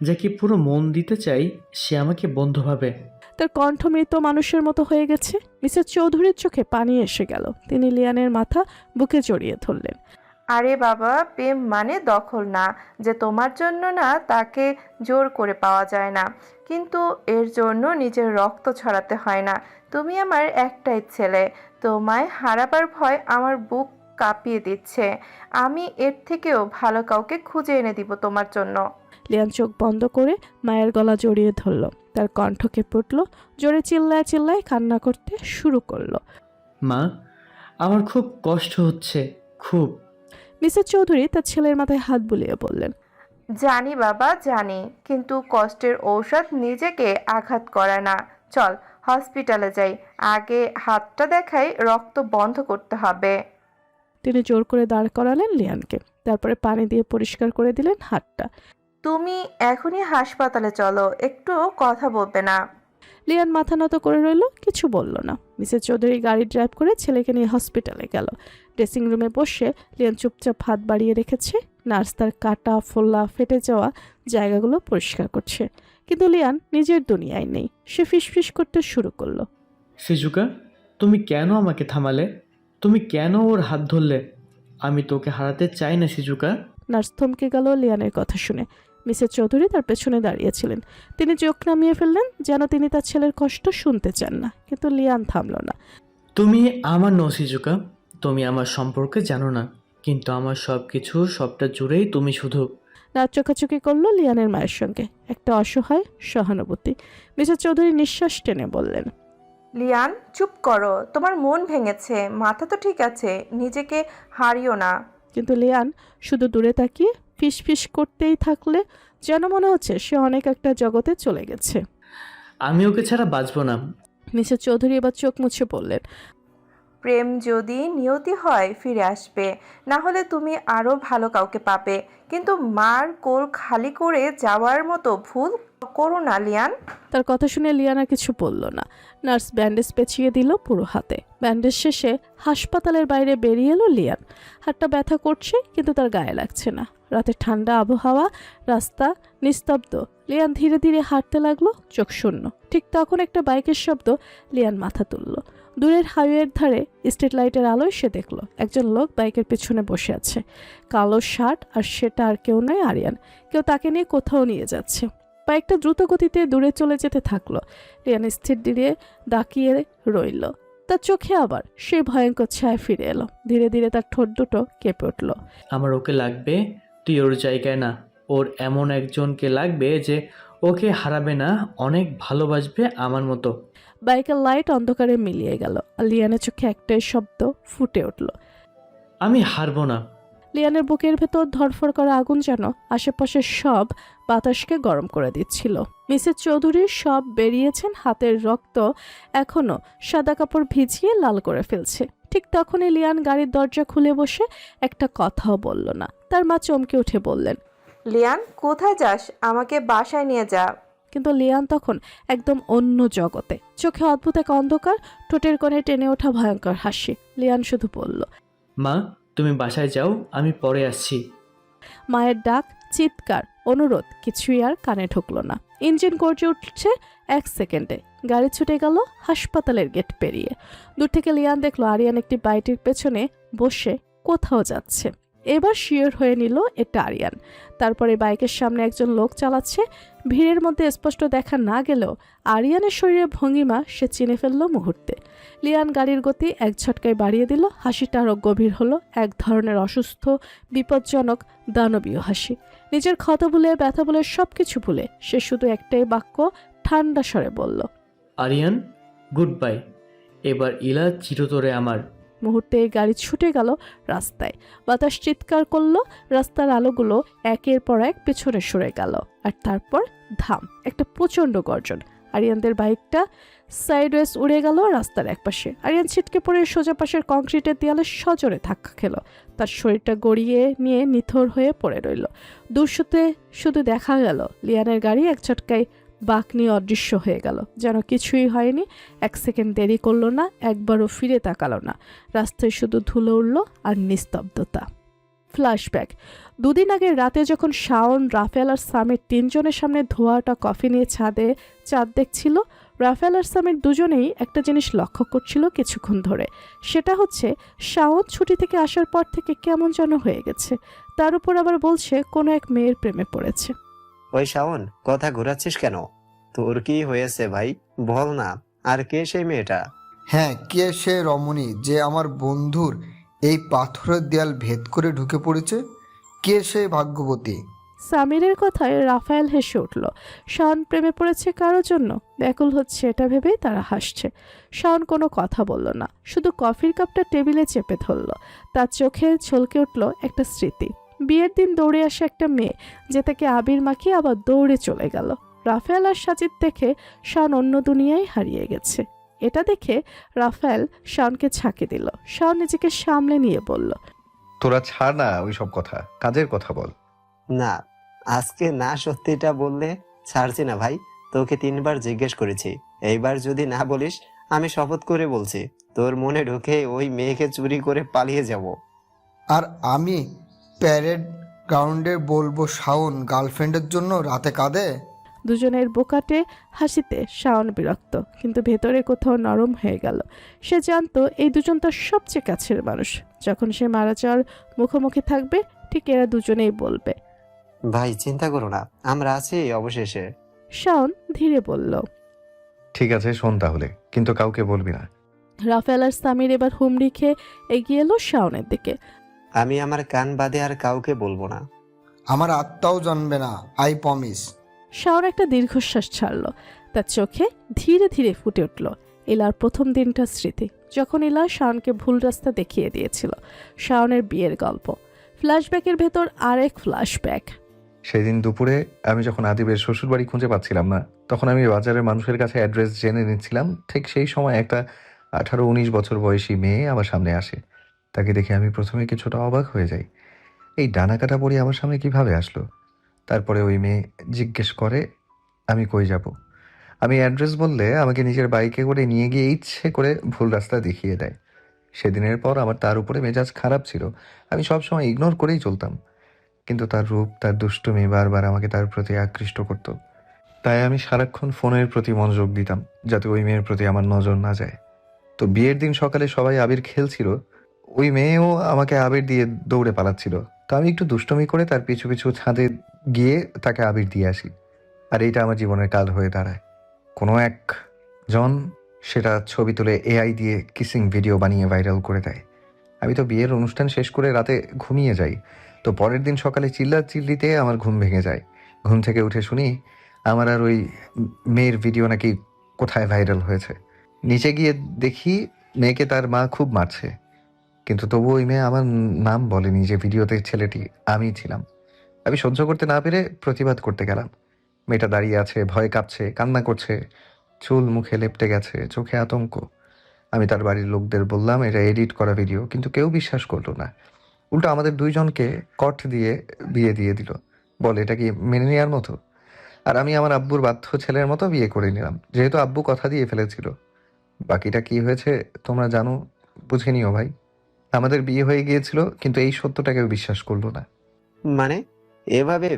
যাকে পুরো মন দিতে চাই সে আমাকে বন্ধু ভাবে। তার কণ্ঠ মৃত মানুষের মতো হয়ে গেছে। মিসেস চৌধুরীর চোখে পানি এসে গেল। তিনি লিয়ানের মাথা বুকে জড়িয়ে ধরলেন। আরে বাবা, প্রেম মানে দখল না যে তোমার জন্য না, তাকে জোর করে পাওয়া যায় না, কিন্তু এর জন্য নিজের রক্ত ছড়াতে হয় না। তুমি আমার একটাই ছেলে, তোমায় হারাবার ভয় আমার বুক কাঁপিয়ে দিচ্ছে। আমি এর থেকেও ভালো কাউকে খুঁজে এনে দিব তোমার জন্য। লিয়ান চোখ বন্ধ করে মায়ের গলা জড়িয়ে ধরল। তার কণ্ঠ কেঁপে উঠল। জোরে চিল্লায় চিল্লায় কান্না করতে শুরু করলো। মা, আমার খুব কষ্ট হচ্ছে, খুব। মিসেস চৌধুরী তার ছেলের মাথায় হাত বুলিয়ে বললেন, জানি বাবা, জানি, কিন্তু কষ্টের ঔষধ নিজেকে আঘাত করে না। চল হসপিটালে যাই, আগে হাতটা দেখাই, রক্ত বন্ধ করতে হবে। তিনি জোর করে দাঁড় করালেন লিয়ানকে। তারপরে পানি দিয়ে পরিষ্কার করে দিলেন হাতটা। তুমি এখনই হাসপাতালে চলো, একটু কথা বলবে না? লিয়ান মাথা নত করে রইল, কিছু বলল না। মিসেস চৌধুরী গাড়ি ড্রাইভ করে ছেলেকে নিয়ে হসপিটালে গেল। ড্রেসিং রুমে বসে লিয়ান চুপচাপ হাত বাড়িয়ে রেখেছে। নার্স তার কাটা, ফোলা, ফেটে যাওয়া জায়গাগুলো পরিষ্কার করছে, কিন্তু লিয়ান নিজের দুনিয়ায় নেই। সে ফিসফিস করতে শুরু করলো। সিজুকা, তুমি কেন আমাকে থামালে? তুমি কেন ওর হাত ধরলে? আমি তোকে হারাতে চাই না সিজুকা। নার্স থমকে গেল লিয়ানের কথা শুনে। মিসেস চৌধুরী তার পেছনে দাঁড়িয়েছিলেন। তিনি চোখ নামিয়ে ফেললেন, যেন তিনি তার ছেলের কষ্ট শুনতে চান না, কিন্তু লিয়ান থামল না। তুমি আমার নও সিজুকা, তুমি আমার সম্পর্কে জানো না, কিন্তু আমার সব কিছু, সবটা জুড়েই তুমি শুধু। নাচ চোখাচোখি করলো লিয়ানের মায়ের সঙ্গে, একটা অসহায় সহানুভূতি। মিসেস চৌধুরী নিঃশ্বাস টেনে বললেন, লিয়ান, চুপ করো, তোমার মন ভেঙেছে, মাথা তো ঠিক আছে, নিজেকে হারিও না। কিন্তু লিয়ান শুধু দূরে তাকিয়ে ফিসফিস করতেই থাকলে, যেন মনে হচ্ছে সে অনেক একটা জগতে চলে গেছে। আমি ওকে ছাড়া বাঁচব না। মিসেস চৌধুরী এবার চোখ মুছে বললেন, প্রেম যদি নিয়তি হয় ফিরে আসবে, না হলে তুমি আরো ভালো কাউকে পাবে, কিন্তু মার কোল খালি করে যাওয়ার মতো ভুল করো না লিয়ান। তার কথা শুনে লিয়ান আর কিছু বলল না। নার্স ব্যান্ডেজ পেঁচিয়ে দিল পুরো হাতে। ব্যান্ডেজ শেষে হাসপাতালের বাইরে বেরিয়ে এলো লিয়ান। হাতটা ব্যথা করছে, কিন্তু তার গায়ে লাগছে না। রাতের ঠান্ডা আবহাওয়া, রাস্তা নিস্তব্ধ। লিয়ান ধীরে ধীরে হাঁটতে লাগলো, চোখ শূন্য। ঠিক তখন একটা বাইকের শব্দ। লিয়ান মাথা তুলল। দূরের হাইওয়ের ধারে স্ট্রিট লাইটের আলোয় সে দেখল একজন লোক বাইকের পেছনে বসে আছে। কালো শার্ট, আর সেটা আর কেউ নয়, আরিয়ান। কেউ তাকে নিয়ে কোথাও নিয়ে যাচ্ছে। বাইকটা দ্রুত গতিতে দূরে চলে যেতে থাকলো। লিয়ান স্থির দিয়ে দাঁড়িয়ে রইল। তার চোখে আবার সেই ভয়ঙ্কর ছায়া ফিরে এলো। ধীরে ধীরে তার ঠোঁট দুটো কেঁপে উঠল। আমার ওকে লাগবে, তুই ওর জায়গায় না। ওর এমন একজনকে লাগবে যে ওকে হারাবে না, অনেক ভালোবাসবে আমার মতো। বাইকের লাইট অন্ধকারে মিলিয়ে গেল, আর লিয়ানের চোখে একটাই শব্দ ফুটে উঠল, আমি হারবো না। লিয়ানের বুকের ভেতর ধরফর করা আগুন যেন আশেপাশের সব বাতাসকে গরম করে দিচ্ছিল। মিসেস চৌধুরীর সব বেরিয়েছেন, হাতের রক্ত এখনো সাদা কাপড় ভিজিয়ে লাল করে ফেলছে। ঠিক তখনই লিয়ান গাড়ির দরজা খুলে বসে একটা কথাও বলল না। তার মা চমকে উঠে বললেন, লিয়ান, কোথায় যাস? আমাকে বাসায় নিয়ে যা। কিন্তু লিয়ান তখন একদম অন্য জগতে। চোখে অদ্ভুত এক অন্ধকার, ঠোঁটের কোণে টেনে ওঠা ভয়ঙ্কর হাসি। লিয়ান শুধু বলল, মা, তুমি বাসায় যাও, আমি পরে আসছি। মায়ের ডাক, চিৎকার, অনুরোধ কিছুই আর কানে ঢুকলো না। ইঞ্জিন গর্জে উঠছে 1 সেকেন্ডে। গাড়ি ছুটে গেল হাসপাতালের গেট পেরিয়ে। দূর থেকে লিয়ান দেখলো আরিয়ান একটি বাইকের পেছনে বসে কোথাও যাচ্ছে। এবার শিওর হয়ে নিল এটা আরিয়ান। তারপরে বাইকের সামনে একজন লোক চালাচ্ছে। ভিড়ের মধ্যে স্পষ্ট দেখা না গেলেও আরিয়ানের শরীরের ভঙ্গিমা সে চিনে ফেলল মুহূর্তে। লিয়ান গাড়ির গতি এক ঝটকায় বাড়িয়ে দিল। হাসিটা আরও গভীর হলো, এক ধরনের অসুস্থ, বিপজ্জনক, দানবীয় হাসি। নিজের ক্ষত ভুলে, ব্যথা ভুলে, সব কিছু ভুলে সে শুধু একটাই বাক্য ঠান্ডা স্বরে বলল, আরিয়ান, গুড বাই। এবার ইলা চিরতরে আমার। মুহূর্তে গাড়ি ছুটে গেল রাস্তায়। বাতাস চিৎকার করলো, রাস্তার আলোগুলো একের পর এক পেছনে সরে গেল। আর তারপর ধাম, একটা প্রচণ্ড গর্জন। আরিয়ানদের বাইকটা সাইডওয়েজ উড়ে গেল রাস্তার একপাশে। আরিয়ান ছিটকে পড়ে সোজা পাশের কংক্রিটের দেয়ালে সজোরে ধাক্কা খেল। তার শরীরটা গড়িয়ে নিয়ে নিথর হয়ে পড়ে রইল। দূরশুতে শুধু দেখা গেল লিয়ানের গাড়ি এক ঝটকায় বাঁক নিয়ে অদৃশ্য হয়ে গেল, যেন কিছুই হয়নি। 1 সেকেন্ড দেরি করলো না, একবারও ফিরে তাকালো না। রাস্তায় শুধু ধুলো উড়ল আর নিস্তব্ধতা। ফ্ল্যাশব্যাক। 2 দিন আগে রাতে যখন শাওন, রাফেল আর সামির 3 জনের সামনে ধোয়াটা কফি নিয়ে ছাদে চাঁদ দেখছিল, রাফেল আর সামির দুজনেই একটা জিনিস লক্ষ্য করছিল কিছুক্ষণ ধরে। সেটা হচ্ছে শাওন ছুটি থেকে আসার পর থেকে কেমন যেন হয়ে গেছে। তার উপর আবার বলছে কোনো এক মেয়ের প্রেমে পড়েছে। ওই শাওন, কথা ঘোরাচ্ছিস কেন? তোর কি হয়েছে ভাই, বল না। আর কে সেই মেয়েটা? হ্যাঁ, কে সে রমণী যে আমার বন্ধুর এই পাথরের দেয়াল ভেদ করে ঢুকে পড়েছে? কে সেই ভাগ্যবতী? সামিরের কথায় রাফায়েল হেসে উঠল। শাওন প্রেমে পড়েছে কারোর জন্য ব্যাকুল হচ্ছে এটা ভেবেই তারা হাসছে। শাওন কোনো কথা বলল না, শুধু কফির কাপটা টেবিলে চেপে ধরল। তার চোখে ছলকে উঠল একটা স্মৃতি। বিয়ের দিন দৌড়ে আসে একটা মেয়ে, যে তাকে আবির মাখিয়ে আবার দৌড়ে চলে গেল। রাফায়েল আর সাজিদ দেখে শাওন অন্য দুনিয়ায় হারিয়ে গেছে। এটা দেখে রাফায়েল শাওনকে ছাঁকে দিল। শাওন নিজেকে সামলে নিয়ে বলল, তোরা ছাড় না ওই সব কথা, কাজের কথা বল। না, আজকে না সত্যিটা বললে ছাড়ছি না ভাই। তোকে 3 বার জিজ্ঞেস করেছি, এইবার যদি না বলিস আমি শপথ করে বলছি তোর মনে ঢুকে ওই মেয়েকে চুরি করে পালিয়ে যাব। আর আমি প্যারেড গ্রাউন্ডে বলবো শাওন গার্লফ্রেন্ডের জন্য রাতে কাঁদে? দুজনের বোকাটে হাসিতে শাওন বিরক্ত, কিন্তু ভেতরে কোথাও নরম হয়ে গেল। সে জানতো এই দুজন তার সবচেয়ে কাছের মানুষ। যখন সে মারা যাওয়ার মুখোমুখি থাকবে, ঠিক এরা দুজনেই বলবে, ভাই চিন্তা করো না, আমরা আছি অবশেষে। শাওন ধীরে বলল। ঠিক আছে, শোন তাহলে, কিন্তু কাউকে বলবি না। রাফেল আর সামির এবার হুমড়ি খেয়ে এগিয়ে এলো শাওনের দিকে। আমি আমার কান বাদে আর কাউকে বলবো না। আমার আত্মাও জানবে না, আই প্রমিস। শাওন একটা দীর্ঘশ্বাস ছাড়ল। তার চোখে ধীরে ধীরে ফুটে উঠল ইলার প্রথম দিনটার স্মৃতি, যখন ইলা শাওনকে ভুল রাস্তা দেখিয়ে দিয়েছিল। শাওনের বিয়ের গল্প। ফ্ল্যাশব্যাকের ভেতর আরেক ফ্ল্যাশব্যাক। সেদিন দুপুরে আমি যখন আদিবের শ্বশুরবাড়ি খুঁজে পাচ্ছিলাম না, তখন আমি বাজারের মানুষের কাছে অ্যাড্রেস জেনে নিচ্ছিলাম। ঠিক সেই সময় একটা 18-19 বছর বয়সী মেয়ে আমার সামনে আসে। তাকে দেখে আমি প্রথমে কিছুটা অবাক হয়ে যাই, এই ডানাকাটা পরে আমার সামনে কিভাবে আসলো। তারপরে ওই মেয়ে জিজ্ঞেস করে আমি কই যাব। আমি অ্যাড্রেস বললে আমাকে নিজের বাইকে করে নিয়ে গিয়ে ইচ্ছে করে ভুল রাস্তা দেখিয়ে দেয়। সেদিনের পর আমার তার উপরে মেজাজ খারাপ ছিল। আমি সবসময় ইগনোর করেই চলতাম, কিন্তু তার রূপ, তার দুষ্টুমি বারবার আমাকে তার প্রতি আকৃষ্ট করত। তাই আমি সারাক্ষণ ফোনের প্রতি মনোযোগ দিতাম, যাতে ওই মেয়ের প্রতি আমার নজর না যায়। তো বিয়ের দিন সকালে সবাই আবির খেলছিল, ওই মেয়েও আমাকে আবির দিয়ে দৌড়ে পালাচ্ছিল। তো আমি একটু দুষ্টুমি করে তার পিছু পিছু ছাদে গিয়ে তাকে আবির দিয়ে আসি। আর এইটা আমার জীবনের কাল হয়ে দাঁড়ায়। কোনো এক জন সেটা ছবি তুলে এআই দিয়ে কিসিং ভিডিও বানিয়ে ভাইরাল করে দেয়। আমি তো বিয়ের অনুষ্ঠান শেষ করে রাতে ঘুমিয়ে যাই। তো পরের দিন সকালে চিল্লাচিল্লিতে আমার ঘুম ভেঙে যায়। ঘুম থেকে উঠে শুনি আমার আর ওই মেয়ের ভিডিও নাকি কোথায় ভাইরাল হয়েছে। নিচে গিয়ে দেখি মেয়েকে তার মা খুব মারছে, কিন্তু তবু ওই মেয়ে আমার নাম বলেনি যে ভিডিওতে ছেলেটি আমি ছিলাম। আমি সহ্য করতে না পেরে প্রতিবাদ করতে গেলাম। মেয়েটা দাঁড়িয়ে আছে, ভয়ে কাঁপছে, কান্না করছে, চুল মুখে লেপ্টে গেছে, চোখে আতঙ্ক। আমি তার বাড়ির লোকদের বললাম এটা এডিট করা ভিডিও, কিন্তু কেউ বিশ্বাস করলো না। উল্টো আমাদের দুইজনকে কট দিয়ে বিয়ে দিয়ে দিল। বলে এটা কি মেনে নেওয়ার মতো? আর আমি আমার আব্বুর বাধ্য ছেলের মতো বিয়ে করে নিলাম, যেহেতু আব্বু কথা দিয়ে ফেলেছিল। বাকিটা কি হয়েছে তোমরা জানো, বুঝে নিও ভাই। আমাদের বিয়ে হয়ে গিয়েছিল, কিন্তু এই সত্যটা কেউ বিশ্বাস করলো না। মানে এভাবে?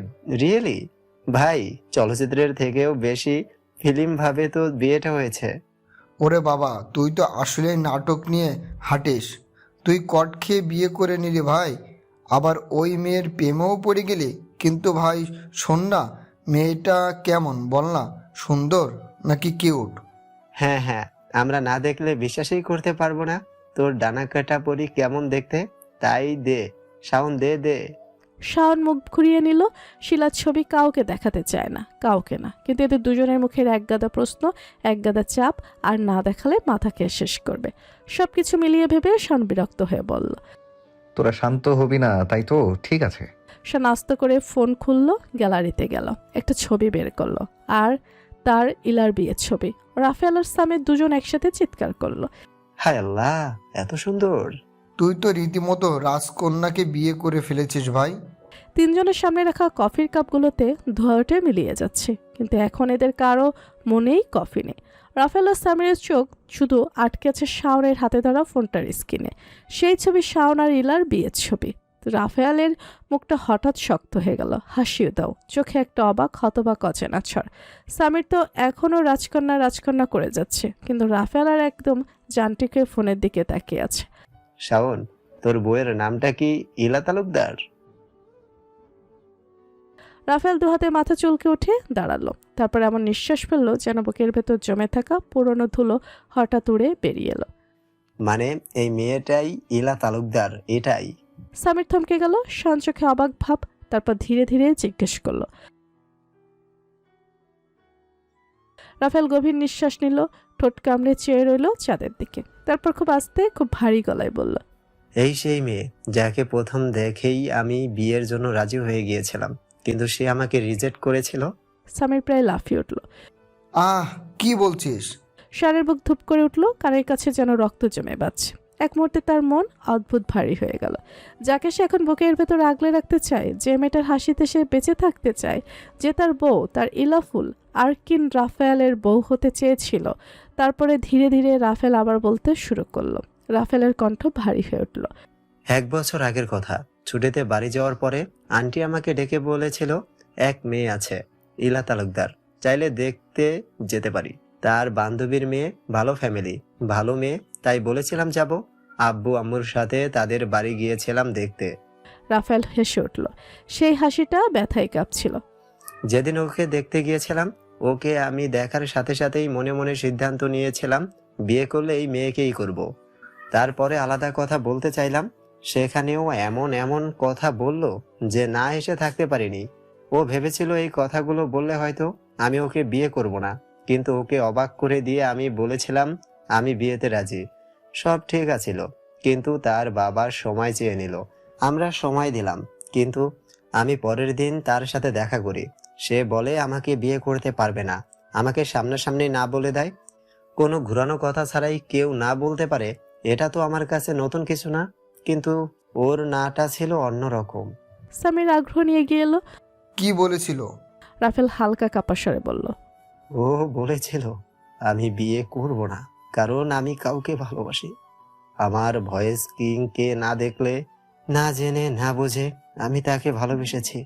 রিয়েলি? ভাই, চলচ্চিত্রের থেকেও বেশি ফিল্ম ভাবে তো বিয়েটা হয়েছে। ওরে বাবা, তুই তো আসলে নাটক নিয়ে হাঁটিস। তুই কট খেয়ে বিয়ে করে নিলি ভাই, আবার ওই মেয়ের প্রেমেও পড়ে গেলি। কিন্তু ভাই শোন না, মেয়েটা কেমন বল না, সুন্দর নাকি কিউট? হ্যাঁ হ্যাঁ, আমরা না দেখলে বিশ্বাসই করতে পারবো না। তোর ডানা কাটা পরি কেমন দেখতে, তাই দে শাওন, দে দে। শাওন মুখ ঘুরিয়ে নিল। শিলার ছবি কাউকে দেখাতে চায় না, কাউকে না, কিন্তু এদের দুজনের মুখের একগাদা প্রশ্ন, একগাদা চাপ, আর না দেখালে মাথাকে শেষ করবে। সবকিছু মিলিয়ে ভেবে শাওন বিরক্ত হয়ে বলল। তোরা শান্ত হবি না, তাই তো? ঠিক আছে। শাওন আস্তে করে ফোন খুললো, গ্যালারিতে গেল, একটা ছবি বের করলো, আর তার ইলার বিয়ের ছবি। রাফেল আর সামির দুজন একসাথে চিৎকার করলো। হায় আল্লাহ, এত সুন্দর! তুই তো রীতিমতো রাজকন্যাকে বিয়ে করে ফেলেছিস ভাই। তিনজনের সামনে রাখা কফির কাপগুলোতে ধোঁয়াটে মিলিয়ে যাচ্ছে, কিন্তু এখন এদের কারো মনেই কফি নেই। রাফেল আর সামিরের চোখ শুধু আটকে আছে শাওনের হাতে ধরা ফোনটার স্ক্রিনে। সেই ছবি শাওন আর ইলার বিয়ের ছবি। রাফেলের মুখটা হঠাৎ শক্ত হয়ে গেল, হাসিও দাও, চোখে একটা অবাক হতবাক অচেনা ছড়। সামির তো এখনও রাজকন্যা রাজকন্যা করে যাচ্ছে, কিন্তু রাফেল আর একদম যান্ত্রিকের ফোনের দিকে তাকিয়ে আছে। শাওন, তোর বউয়ের নামটা কি ইলা তালুকদার? রাফেল দুহাতে মাথা চুলকে উঠে দাঁড়ালো, তারপর এমন নিঃশ্বাস ফেললো যেন বুকের ভেতর জমে থাকা পুরনো ধুলো হঠাৎ উড়ে বেরিয়ে এলো। মানে এই মেয়েটাই ইলা তালুকদার, এটাই? সামির থমকে গেল, শাওন চোখে অবাক ভাব, তারপর ধীরে ধীরে জিজ্ঞেস করলো। রাফেল গভীর নিঃশ্বাস নিল, ঠোঁট কামড়ে চেয়ে রইল চাঁদের দিকে, তারপর খুব আস্তে খুব ভারী গলায় বলল। এই সেই মেয়ে যাকে প্রথম দেখেই আমি বিয়ের জন্য রাজি হয়ে গিয়েছিলাম, কিন্তু সে আমাকে রিজেক্ট করেছিল। সামির প্রায় লাফিয়ে উঠল। কি বলছিস? শানের বুক ধুপ করে উঠল, কানের কাছে যেন রক্ত জমে বাজছে। এক মুহূর্তে তার মন অদ্ভুত ভারী হয়ে গেল। যাকে সে এখন বুকের ভেতর আগলে রাখতে চায়, যে মেয়েটার হাসিতে সে বেঁচে থাকতে চায়, যে তার বউ, তার ইলাফুল আরকিন রাফেলের বউ হতে চেয়েছিল। তারপরে ধীরে ধীরে রাফেল আবার বলতে শুরু করলো। রাফেলের কণ্ঠ ভারী হয়ে উঠল। 1 বছর আগের কথা, ছুটিতে বাড়ি যাওয়ার পরে আন্টি আমাকে ডেকে বলেছিল এক মেয়ে আছে, ইলা তালুকদার, চাইলে দেখতে যেতে পারি। তার বান্ধবীর মেয়ে, ভালো ফ্যামিলি, ভালো মেয়ে, তাই বলেছিলাম যাব। আব্বু আম্মুর সাথে তাদের বাড়ি গিয়েছিলাম দেখতে। রাফেল হেসে উঠল, সেই হাসিটা ব্যথায় কাঁপছিল। যেদিন ওকে দেখতে গিয়েছিলাম, ওকে আমি দেখার সাথে সাথেই মনে মনে সিদ্ধান্ত নিয়েছিলাম বিয়ে করলে এই মেয়েকেই করব। তারপরে আলাদা কথা বলতে চাইলাম, সেখানেও এমন এমন কথা বলল যে না এসে থাকতে পারিনি। ও ভেবেছিল এই কথাগুলো বললে হয়তো আমি ওকে বিয়ে করব না, কিন্তু ওকে অবাক করে দিয়ে আমি বলেছিলাম আমি বিয়েতে রাজি। সব ঠিক আছিল, কিন্তু তার বাবার সময় চেয়ে নিল। আমরা সময় দিলাম, কিন্তু আমি পরের দিন তার সাথে দেখা করি। সে বলে আমাকে বিয়ে করতে পারবে না, আমাকে সামনাসামনি না বলে দেয়। কোনো ঘুরানো কথা ছাড়াই কেউ না বলতে পারে, এটা তো আমার কাছে নতুন কিছু না, কিন্তু ওর নাটা ছিল অন্যরকম। সামির আগ্রহ নিয়ে গিয়ে এলো। কি বলেছিল? রাফেল হালকা কাপা স্বরে বলল। ও বলেছিল আমি বিয়ে করব না, কারণ আমি কাউকে ভালোবাসি। আমার ভয়েস কিংকে না দেখলে, না জেনে না বুঝে আমি তাকে ভালোবেসেছি।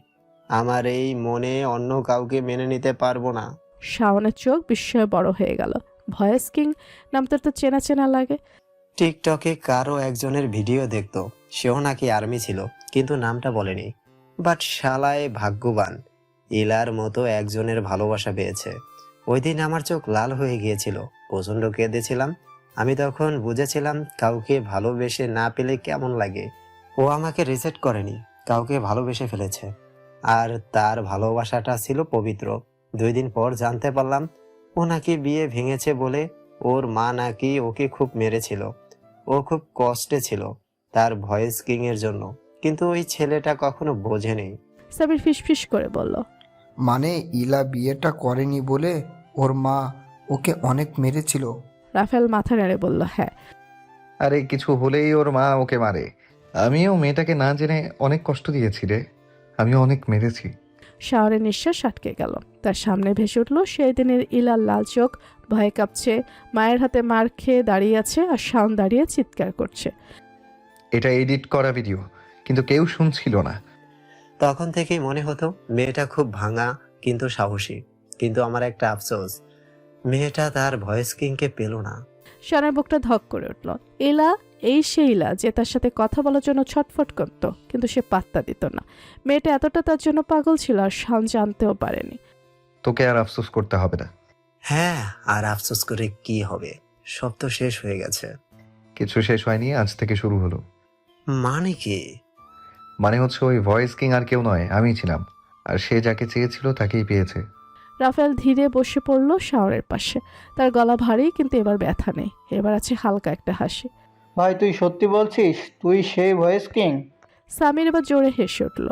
আমার এই মনে অন্য কাউকে মেনে নিতে পারবো না। শাওনের চোখ বিস্ময়ে বড় হয়ে গেল। ভয়েস কিং নামটা তো চেনা চেনা লাগে। টিকটকে কারো একজনের ভিডিও দেখতো, সেও নাকি আর্মি ছিল, কিন্তু নামটা বলেনি। বাট শালায় ভাগ্যবান, ইলার মতো একজনের ভালোবাসা পেয়েছে। ওই দিন আমার চোখ লাল হয়ে গিয়েছিল, প্রচন্ড কেঁদেছিলাম। আমি তখন বুঝেছিলাম কাউকে ভালোবেসে না পেলে কেমন লাগে। ও আমাকে রিজেক্ট করেনি, কাউকে ভালোবেসে ফেলেছে, আর তার ভালোবাসাটা ছিল পবিত্র। 2 দিন পর জানতে পারলাম ও নাকি বিয়ে ভেঙেছে বলে ওর মা নাকি ওকে খুব মেরেছিল। ও খুব কষ্টে ছিল তার ভয়েস কিং এর জন্য, কিন্তু ওই ছেলেটা কখনো বোঝেনি। সাবির ফিসফিস করে বলল। মানে ইলা বিয়েটা করেনি বলে ওর মা ওকে অনেক মেরেছিল? রাফেল মাথা নেড়ে বলল, হ্যাঁ। আরে কিছু হলেই ওর মা ওকে মারে। আমিও মেয়েটাকে না জেনে অনেক কষ্ট দিয়েছি রে, আমিও অনেক মেরেছি। শাওনের নিঃশ্বাস আটকে গেল। তার সামনে ভেসে উঠল সেই দিনের ইলার লাল চোখ, ভয়ে কাঁপছে, মায়ের হাতে মার খেয়ে দাঁড়িয়ে আছে, আর শাওন দাঁড়িয়ে চিৎকার করছে। এটা এডিট করা ভিডিও, কিন্তু কেউ শুনছিল না। তখন থেকেই মনে হতো মেয়েটা খুব ভাঙা কিন্তু সাহসী। কিন্তু আমার একটা আফসোস, মেয়েটা তার ভয়েস কিংকে পেল না। শাওনের বুকটা ধক করে উঠল। ইলা, এই সেই ইলা যে তার সাথে কথা বলার জন্য ছটফট করত, কিন্তু সে পাত্তা দিত না। মেয়েটা এতটা তার জন্য পাগল ছিল, আর শাওন জানতেও পারেনি। তোকে আর আফসোস করতে হবে না। হ্যাঁ, আর আফসোস করে কি হবে, সব তো শেষ হয়ে গেছে। কিছু শেষ হয়নি, আজ থেকে শুরু হলো। মানে কি? মানে হচ্ছে ওই ভয়েস কিং আর কেউ নয়, আমিই ছিলাম। আর সে যাকে চেয়েছিল তাকেই পেয়েছে। রাফেল ধীরে বসে পড়ল শাওয়ারের পাশে। তার গলা ভারী, কিন্তু এবার ব্যথা নেই, এবার আছে হালকা একটা হাসি। ভাই তুই সত্যি বলছিস তুই সেই ভয়েস কিং? সামির এবার জোরে হেসে উঠল।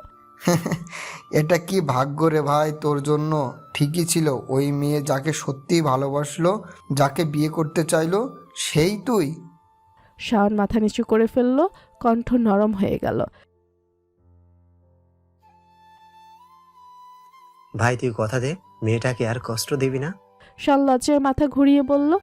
এটা কি ভাগ্য রে ভাই তোর জন্য। ঠিকই ছিল, ওই মেয়ে যাকে সত্যিই ভালোবাসলো, যাকে বিয়ে করতে চাইলো, সেই তুই। শাওন মাথা নিচু করে ফেলল, কণ্ঠ নরম হয়ে গেল। ভাই তুই কথা দে, মেয়েটাকে আর কষ্ট দিবি না। শাওন লজ্জায় মাথা ঘুরিয়ে বলল,